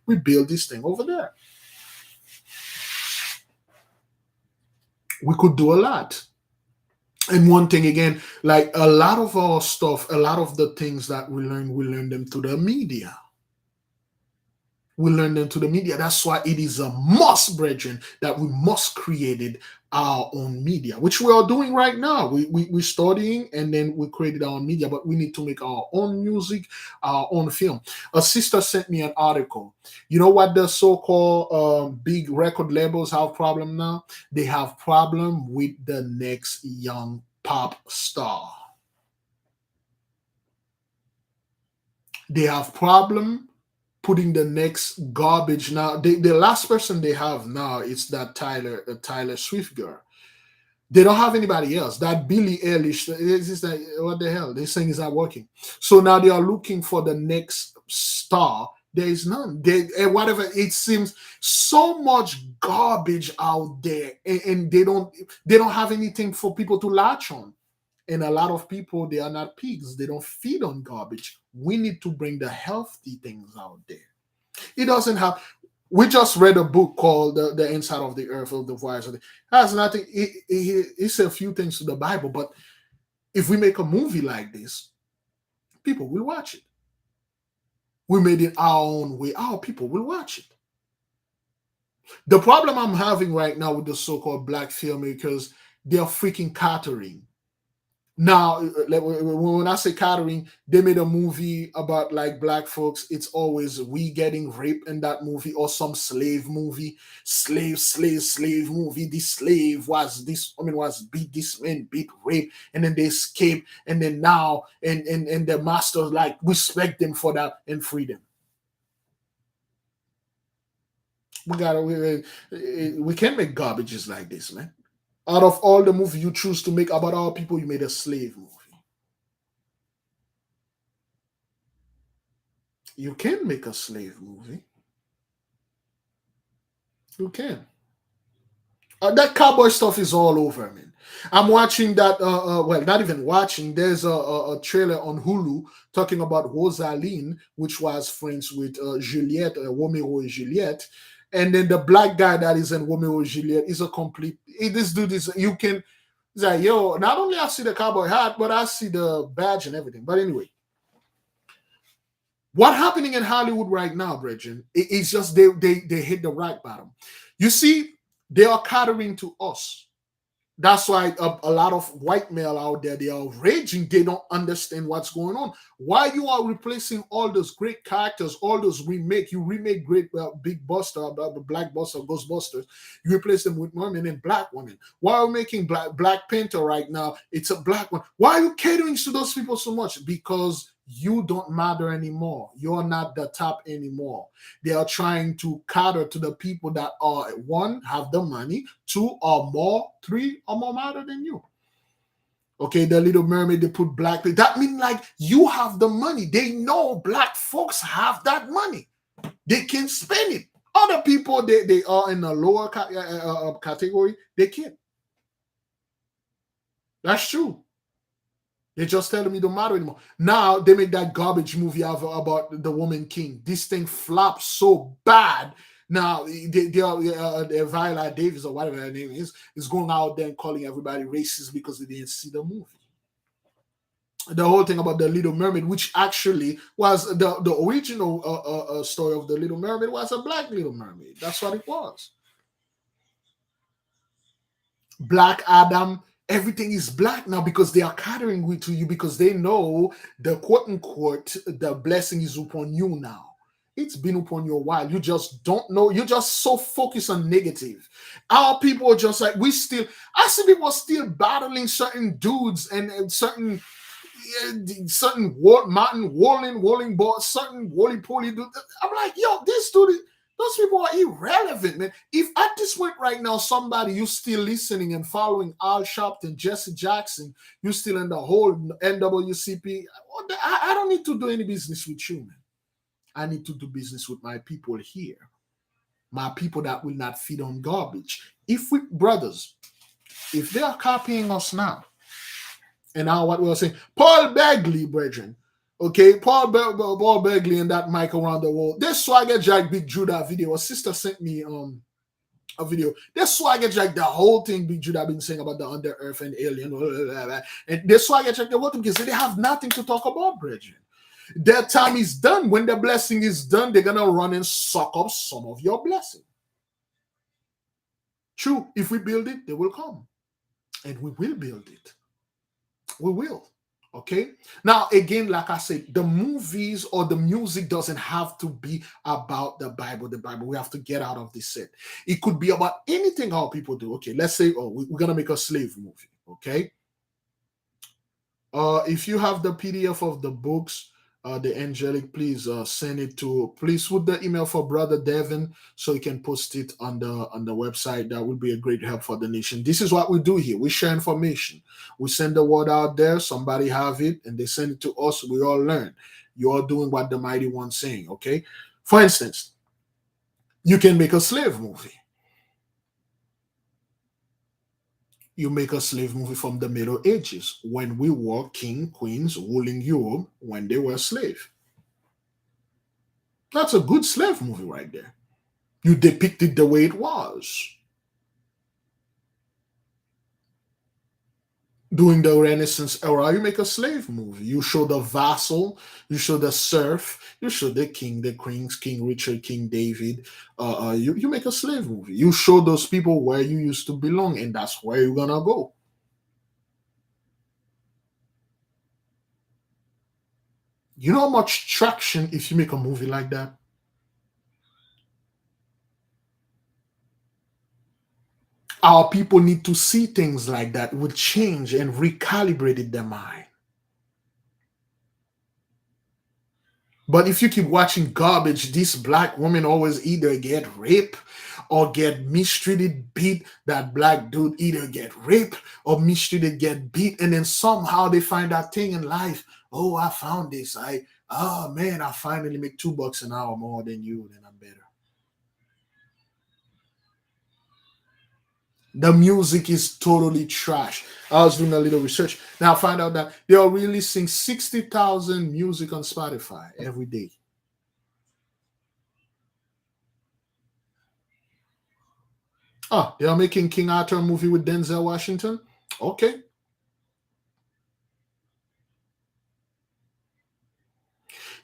we build this thing over there. We could do a lot. And one thing again, like a lot of our stuff, a lot of the things that we learn them through the media. We learn them to the media. That's why it is a must, brethren, that we must create our own media, which we are doing right now. We're studying, and then we created our own media, but we need to make our own music, our own film. A sister sent me an article. You know what the so-called big record labels have problem now? They have problem with the next young pop star. They have problem putting the next garbage now. The last person they have now is that Taylor Swift girl. They don't have anybody else. That Billie Eilish, it's just like, what the hell? This thing is not working. So now they are looking for the next star. There is none. Whatever, it seems so much garbage out there, and they don't have anything for people to latch on. And a lot of people, they are not pigs. They don't feed on garbage. We need to bring the healthy things out there. It doesn't have. We just read a book called the Inside of the Earth of the Voyage. It has nothing. It's a few things to the Bible, but if we make a movie like this, people will watch it. We made it our own way. Our people will watch it. The problem I'm having right now with the so-called black filmmakers, they're freaking catering. Now, when I say catering, they made a movie about like black folks. It's always we getting raped in that movie, or some slave movie, slave movie. This slave was beat, this man beat, rape, and then they escape, and then now and the master like respect them for that and free them. We can't make garbages like this, man. Out of all the movies you choose to make about our people, you made a slave movie. You can make a slave movie. You can. That cowboy stuff is all over, man. I'm watching that. Well, not even watching. There's a trailer on Hulu talking about Rosaline, which was friends with Juliette, Romeo and Juliette, and then the black guy that is in Romeo and Juliette is a complete. This dude is you can. It's like, yo, not only I see the cowboy hat, but I see the badge and everything. But anyway, what happening in Hollywood right now, Bridget, it's just they hit the rock bottom. You see, they are catering to us. That's why a lot of white male out there, they are raging. They don't understand what's going on. Why you are replacing all those great characters, all those you remake great big buster, black buster, Ghostbusters. You replace them with women and black women. Why are we making Black Panther right now? It's a black one. Why are you catering to those people so much? Because you don't matter anymore. You're not the top anymore. They are trying to cater to the people that are one, have the money, two or more, three or more matter than you. Okay, the Little Mermaid, they put black. That means like you have the money. They know black folks have that money. They can spend it. Other people, they are in a lower category. They can't. That's true. They just telling me don't matter anymore. Now they make that garbage movie about the woman king. This thing flopped so bad. Now they are Viola Davis or whatever her name is going out there and calling everybody racist because they didn't see the movie. The whole thing about the Little Mermaid, which actually was the original story of the Little Mermaid, was a black Little Mermaid. That's what it was. Black Adam, everything is black now because they are catering to you because they know the quote unquote the blessing is upon you now. It's been upon you a while. You just don't know. You're just so focused on negative. Our people are just like I see people still battling certain dudes and certain mountain walling ball, certain woolly poly dude. I'm like, yo, this dude. Those people are irrelevant, man. If at this point right now, somebody you still listening and following Al Sharpton, Jesse Jackson, you still in the whole NWCP, I don't need to do any business with you, man. I need to do business with my people here. My people that will not feed on garbage. If they are copying us now, and now what we are saying, Paul Begley, brethren, okay, Paul Begley and that Mike around the world. This Swagger Jack Big Judah video. A sister sent me a video. This Swagger Jack, the whole thing Big Judah been saying about the under earth and alien, blah, blah, blah, blah. And this Swagger Jack, the whole thing because they have nothing to talk about, brethren. Their time is done. When the blessing is done, they're gonna run and suck up some of your blessing. True, if we build it, they will come. And we will build it. We will. Okay. Now, again, like I said, the movies or the music doesn't have to be about the Bible. We have to get out of this set. It could be about anything our people do. Okay, let's say, we're gonna make a slave movie. Okay. If you have the PDF of the books, the angelic, please send it please with the email for Brother Devin so you can post it on the website. That would be a great help for the nation. This is what we do here. We share information. We send the word out there. Somebody have it and they send it to us. We all learn. You are doing what the mighty one's saying. Okay. For instance, you can make a slave movie. You make a slave movie from the Middle Ages when we were king, queens ruling Europe when they were slave. That's a good slave movie right there. You depicted the way it was. During the Renaissance era, you make a slave movie. You show the vassal, you show the serf, you show the king, the queens, King Richard, King David. You make a slave movie. You show those people where you used to belong, and that's where you're gonna go. You know how much traction if you make a movie like that? Our people need to see things like that will change and recalibrate their mind. But if you keep watching garbage, these black women always either get raped or get mistreated, beat. That black dude either get raped or mistreated, get beat, and then somehow they find that thing in life. Oh, I found this. I finally make $2 an hour more than you, then I'm better. The music is totally trash. I was doing a little research. Now I find out that they are releasing 60,000 music on Spotify every day. Oh, they are making King Arthur movie with Denzel Washington. Okay.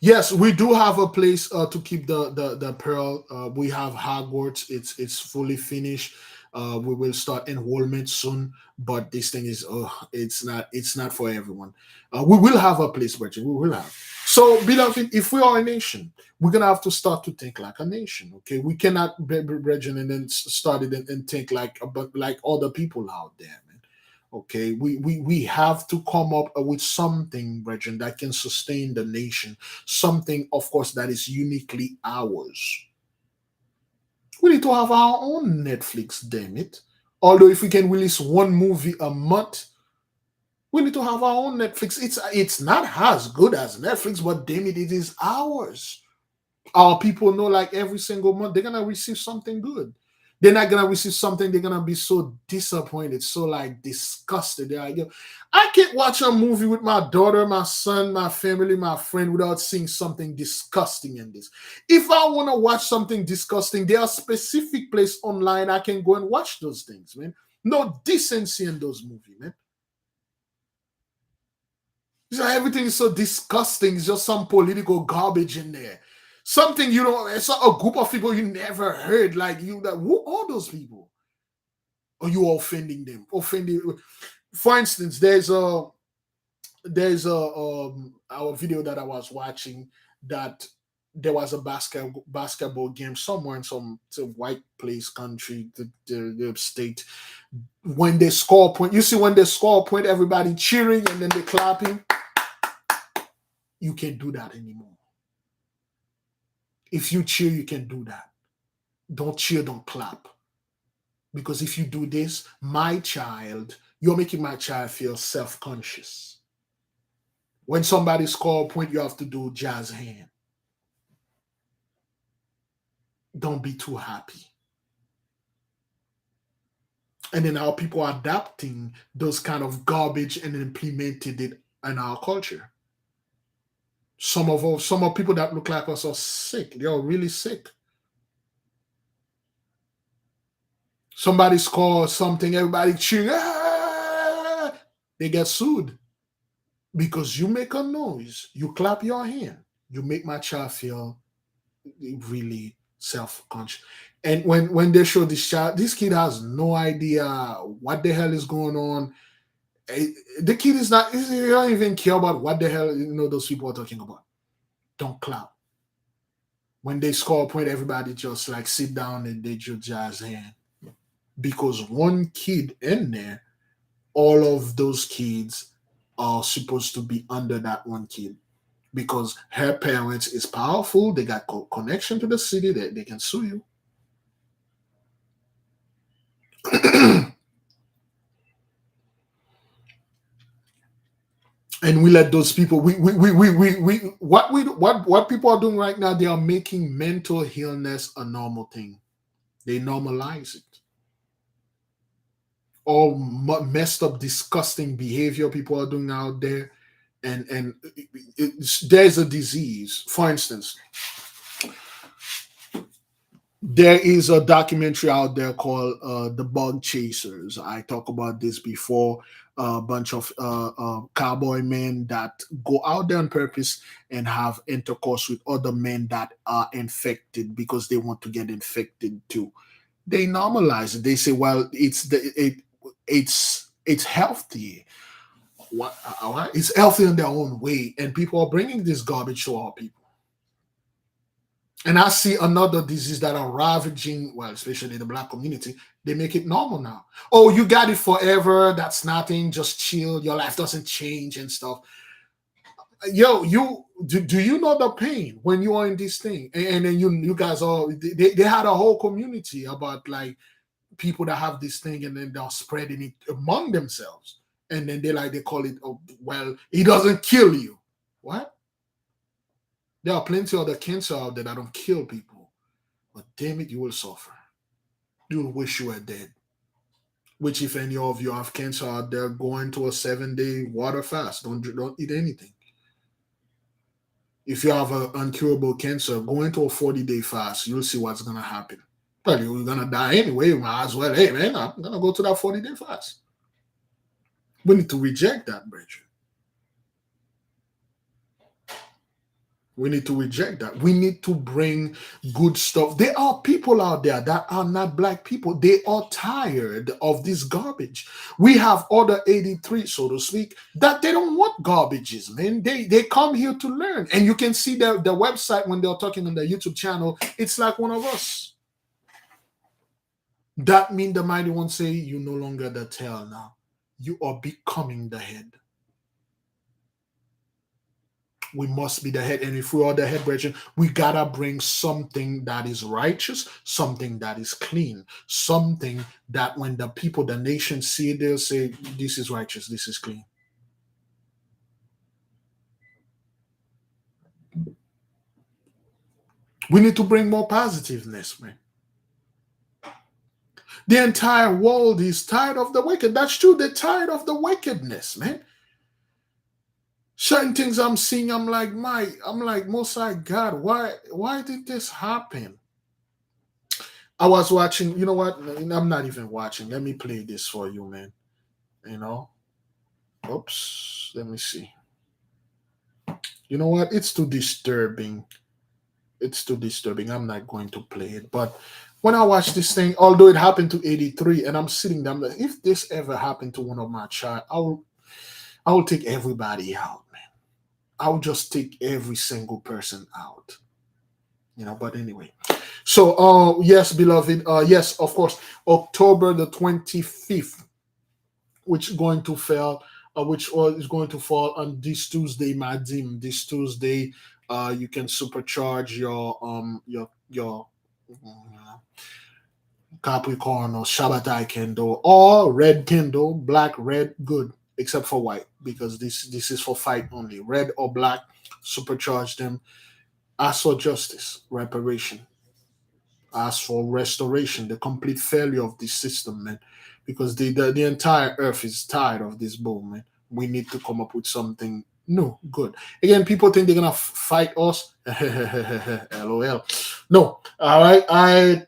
Yes, we do have a place to keep the pearl. We have Hogwarts. It's fully finished. We will start enrollment soon, but this thing is it's not for everyone. We will have a place, Bridget. We will have. So, beloved, if we are a nation, we're gonna have to start to think like a nation. Okay, we cannot, Bridget, and then start it and think like about like other people out there. Okay, we have to come up with something, Brethren, that can sustain the nation. Something, of course, that is uniquely ours. We need to have our own Netflix, damn it. Although if we can release one movie a month, we need to have our own Netflix. It's not as good as Netflix, but damn it, it is ours. Our people know like every single month they're gonna receive something good. They're not gonna receive something, they're gonna be so disappointed, so like disgusted. They're like, yo, I can't watch a movie with my daughter, my son, my family, my friend without seeing something disgusting in this. If I want to watch something disgusting, there are specific place online I can go and watch those things, man. No decency in those movies, man. So everything is so disgusting. It's just some political garbage in there. Something you don't. It's a group of people you never heard. Like you, that who are those people? Or you are offending them? Offending. For instance, there's a video that I was watching that there was a basketball game somewhere in some white place country, the state. When they score a point, you see when they score a point, everybody cheering and then they clapping. You can't do that anymore. If you cheer, you can do that. Don't cheer, don't clap. Because if you do this, you're making my child feel self-conscious. When somebody score a point, you have to do jazz hand. Don't be too happy. And then our people are adapting those kind of garbage and implemented it in our culture. Some of people that look like us are sick. They are really sick. Somebody scores something, everybody cheering. Ah! They get sued because you make a noise, you clap your hand, you make my child feel really self-conscious. And when they show this child, this kid has no idea what the hell is going on. The kid is not. He don't even care about what the hell those people are talking about. Don't clap. When they score a point, everybody just like sit down and they just jazz hand because one kid in there, all of those kids are supposed to be under that one kid because her parents is powerful. They got connection to the city that they can sue you. And we let those people what people are doing right now, they are making mental illness a normal thing. They normalize it. All messed up disgusting behavior people are doing out there, and there's a disease. For instance, there is a documentary out there called The Bug Chasers. I talked about this before. A bunch of cowboy men that go out there on purpose and have intercourse with other men that are infected because they want to get infected too. They normalize it. They say, "Well, it's healthy. It's healthy in their own way," and people are bringing this garbage to our people. And I see another disease that are ravaging, well, especially the black community. They make it normal now. Oh, you got it forever. That's nothing. Just chill. Your life doesn't change and stuff. Yo, do you know the pain when you are in this thing? And then you guys all they had a whole community about like people that have this thing and then they're spreading it among themselves. And then they call it, oh, well, it doesn't kill you. What? There are plenty of the cancer out there that don't kill people. But damn it, you will suffer. You will wish you were dead. Which, if any of you have cancer out there, go into a 7-day water fast. Don't eat anything. If you have an uncurable cancer, go into a 40-day fast. You'll see what's gonna happen. Well, you're gonna die anyway. You might as well. Hey man, I'm gonna go to that 40-day fast. We need to reject that, brethren. We need to reject that. We need to bring good stuff. There are people out there that are not black people. They are tired of this garbage. We have other 83, so to speak, that they don't want garbages, man. They come here to learn. And you can see the website when they're talking on the YouTube channel. It's like one of us. That means the mighty one say, you're no longer the tail now. You are becoming the head. We must be the head. And if we are the head, brethren, we gotta bring something that is righteous, something that is clean, something that when the people, the nation see it, they'll say, this is righteous, this is clean. We need to bring more positiveness, man. The entire world is tired of the wicked. That's true. They're tired of the wickedness, man. Certain things I'm seeing, I'm like, Most High God, why did this happen? I was watching, you know what? I'm not even watching. Let me play this for you, man. You know? Oops. Let me see. You know what? It's too disturbing. It's too disturbing. I'm not going to play it. But when I watch this thing, although it happened to 83, and I'm sitting there, I'm like, if this ever happened to one of my child, I will take everybody out, man. I will just take every single person out. You know, but anyway. So yes, beloved, yes, of course, October the 25th, which is going to fall, is going to fall on this Tuesday, Madim. This Tuesday, you can supercharge your Capricorn or Shabbatai candle or red candle, black, red, good, except for white, because this is for fight only. Red or black, supercharge them. Ask for justice, reparation. Ask for restoration, the complete failure of this system, man. Because the entire earth is tired of this bull, man. We need to come up with something new, good. Again, people think they're gonna fight us. LOL. No. All right. I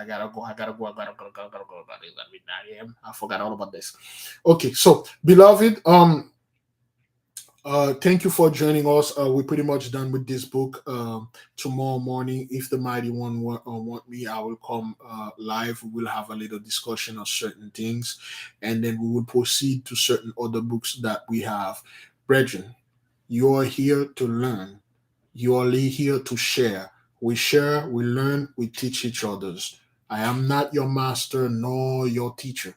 gotta go. I gotta go. It's 9 a.m. I forgot all about this. Okay, so beloved, thank you for joining us. We're pretty much done with this book. Tomorrow morning, if the mighty one want me, I will come live. We will have a little discussion of certain things, and then we will proceed to certain other books that we have. Brethren, you are here to learn. You are here to share. We share, we learn, we teach each others. I am not your master nor your teacher.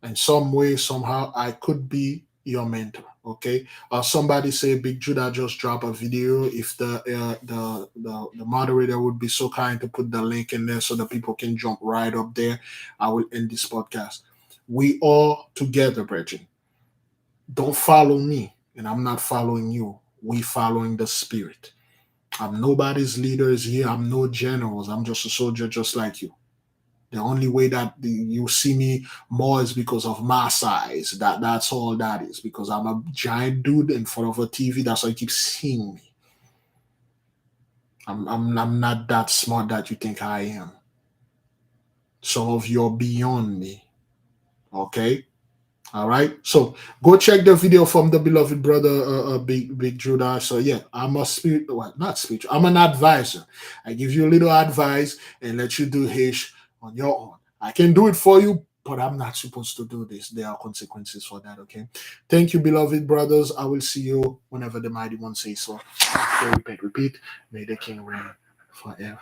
In some way, somehow, I could be your mentor. Okay. Somebody say Big Judah just drop a video. If the moderator would be so kind to put the link in there so that people can jump right up there, I will end this podcast. We all together, brethren. Don't follow me, and I'm not following you. We following the Spirit. I'm nobody's leaders here. I'm no generals. I'm just a soldier, just like you. The only way that you see me more is because of my size. That's all that is. Because I'm a giant dude in front of a TV. That's why you keep seeing me. I'm not that smart that you think I am. Some of you are beyond me. Okay? All right. So go check the video from the beloved brother, Big Judah. So yeah, I'm a not spiritual. I'm an advisor. I give you a little advice and let you do Hish on your own. I can do it for you, but I'm not supposed to do this. There are consequences for that. Okay. Thank you, beloved brothers. I will see you whenever the mighty one says so. Repeat. May the King reign forever.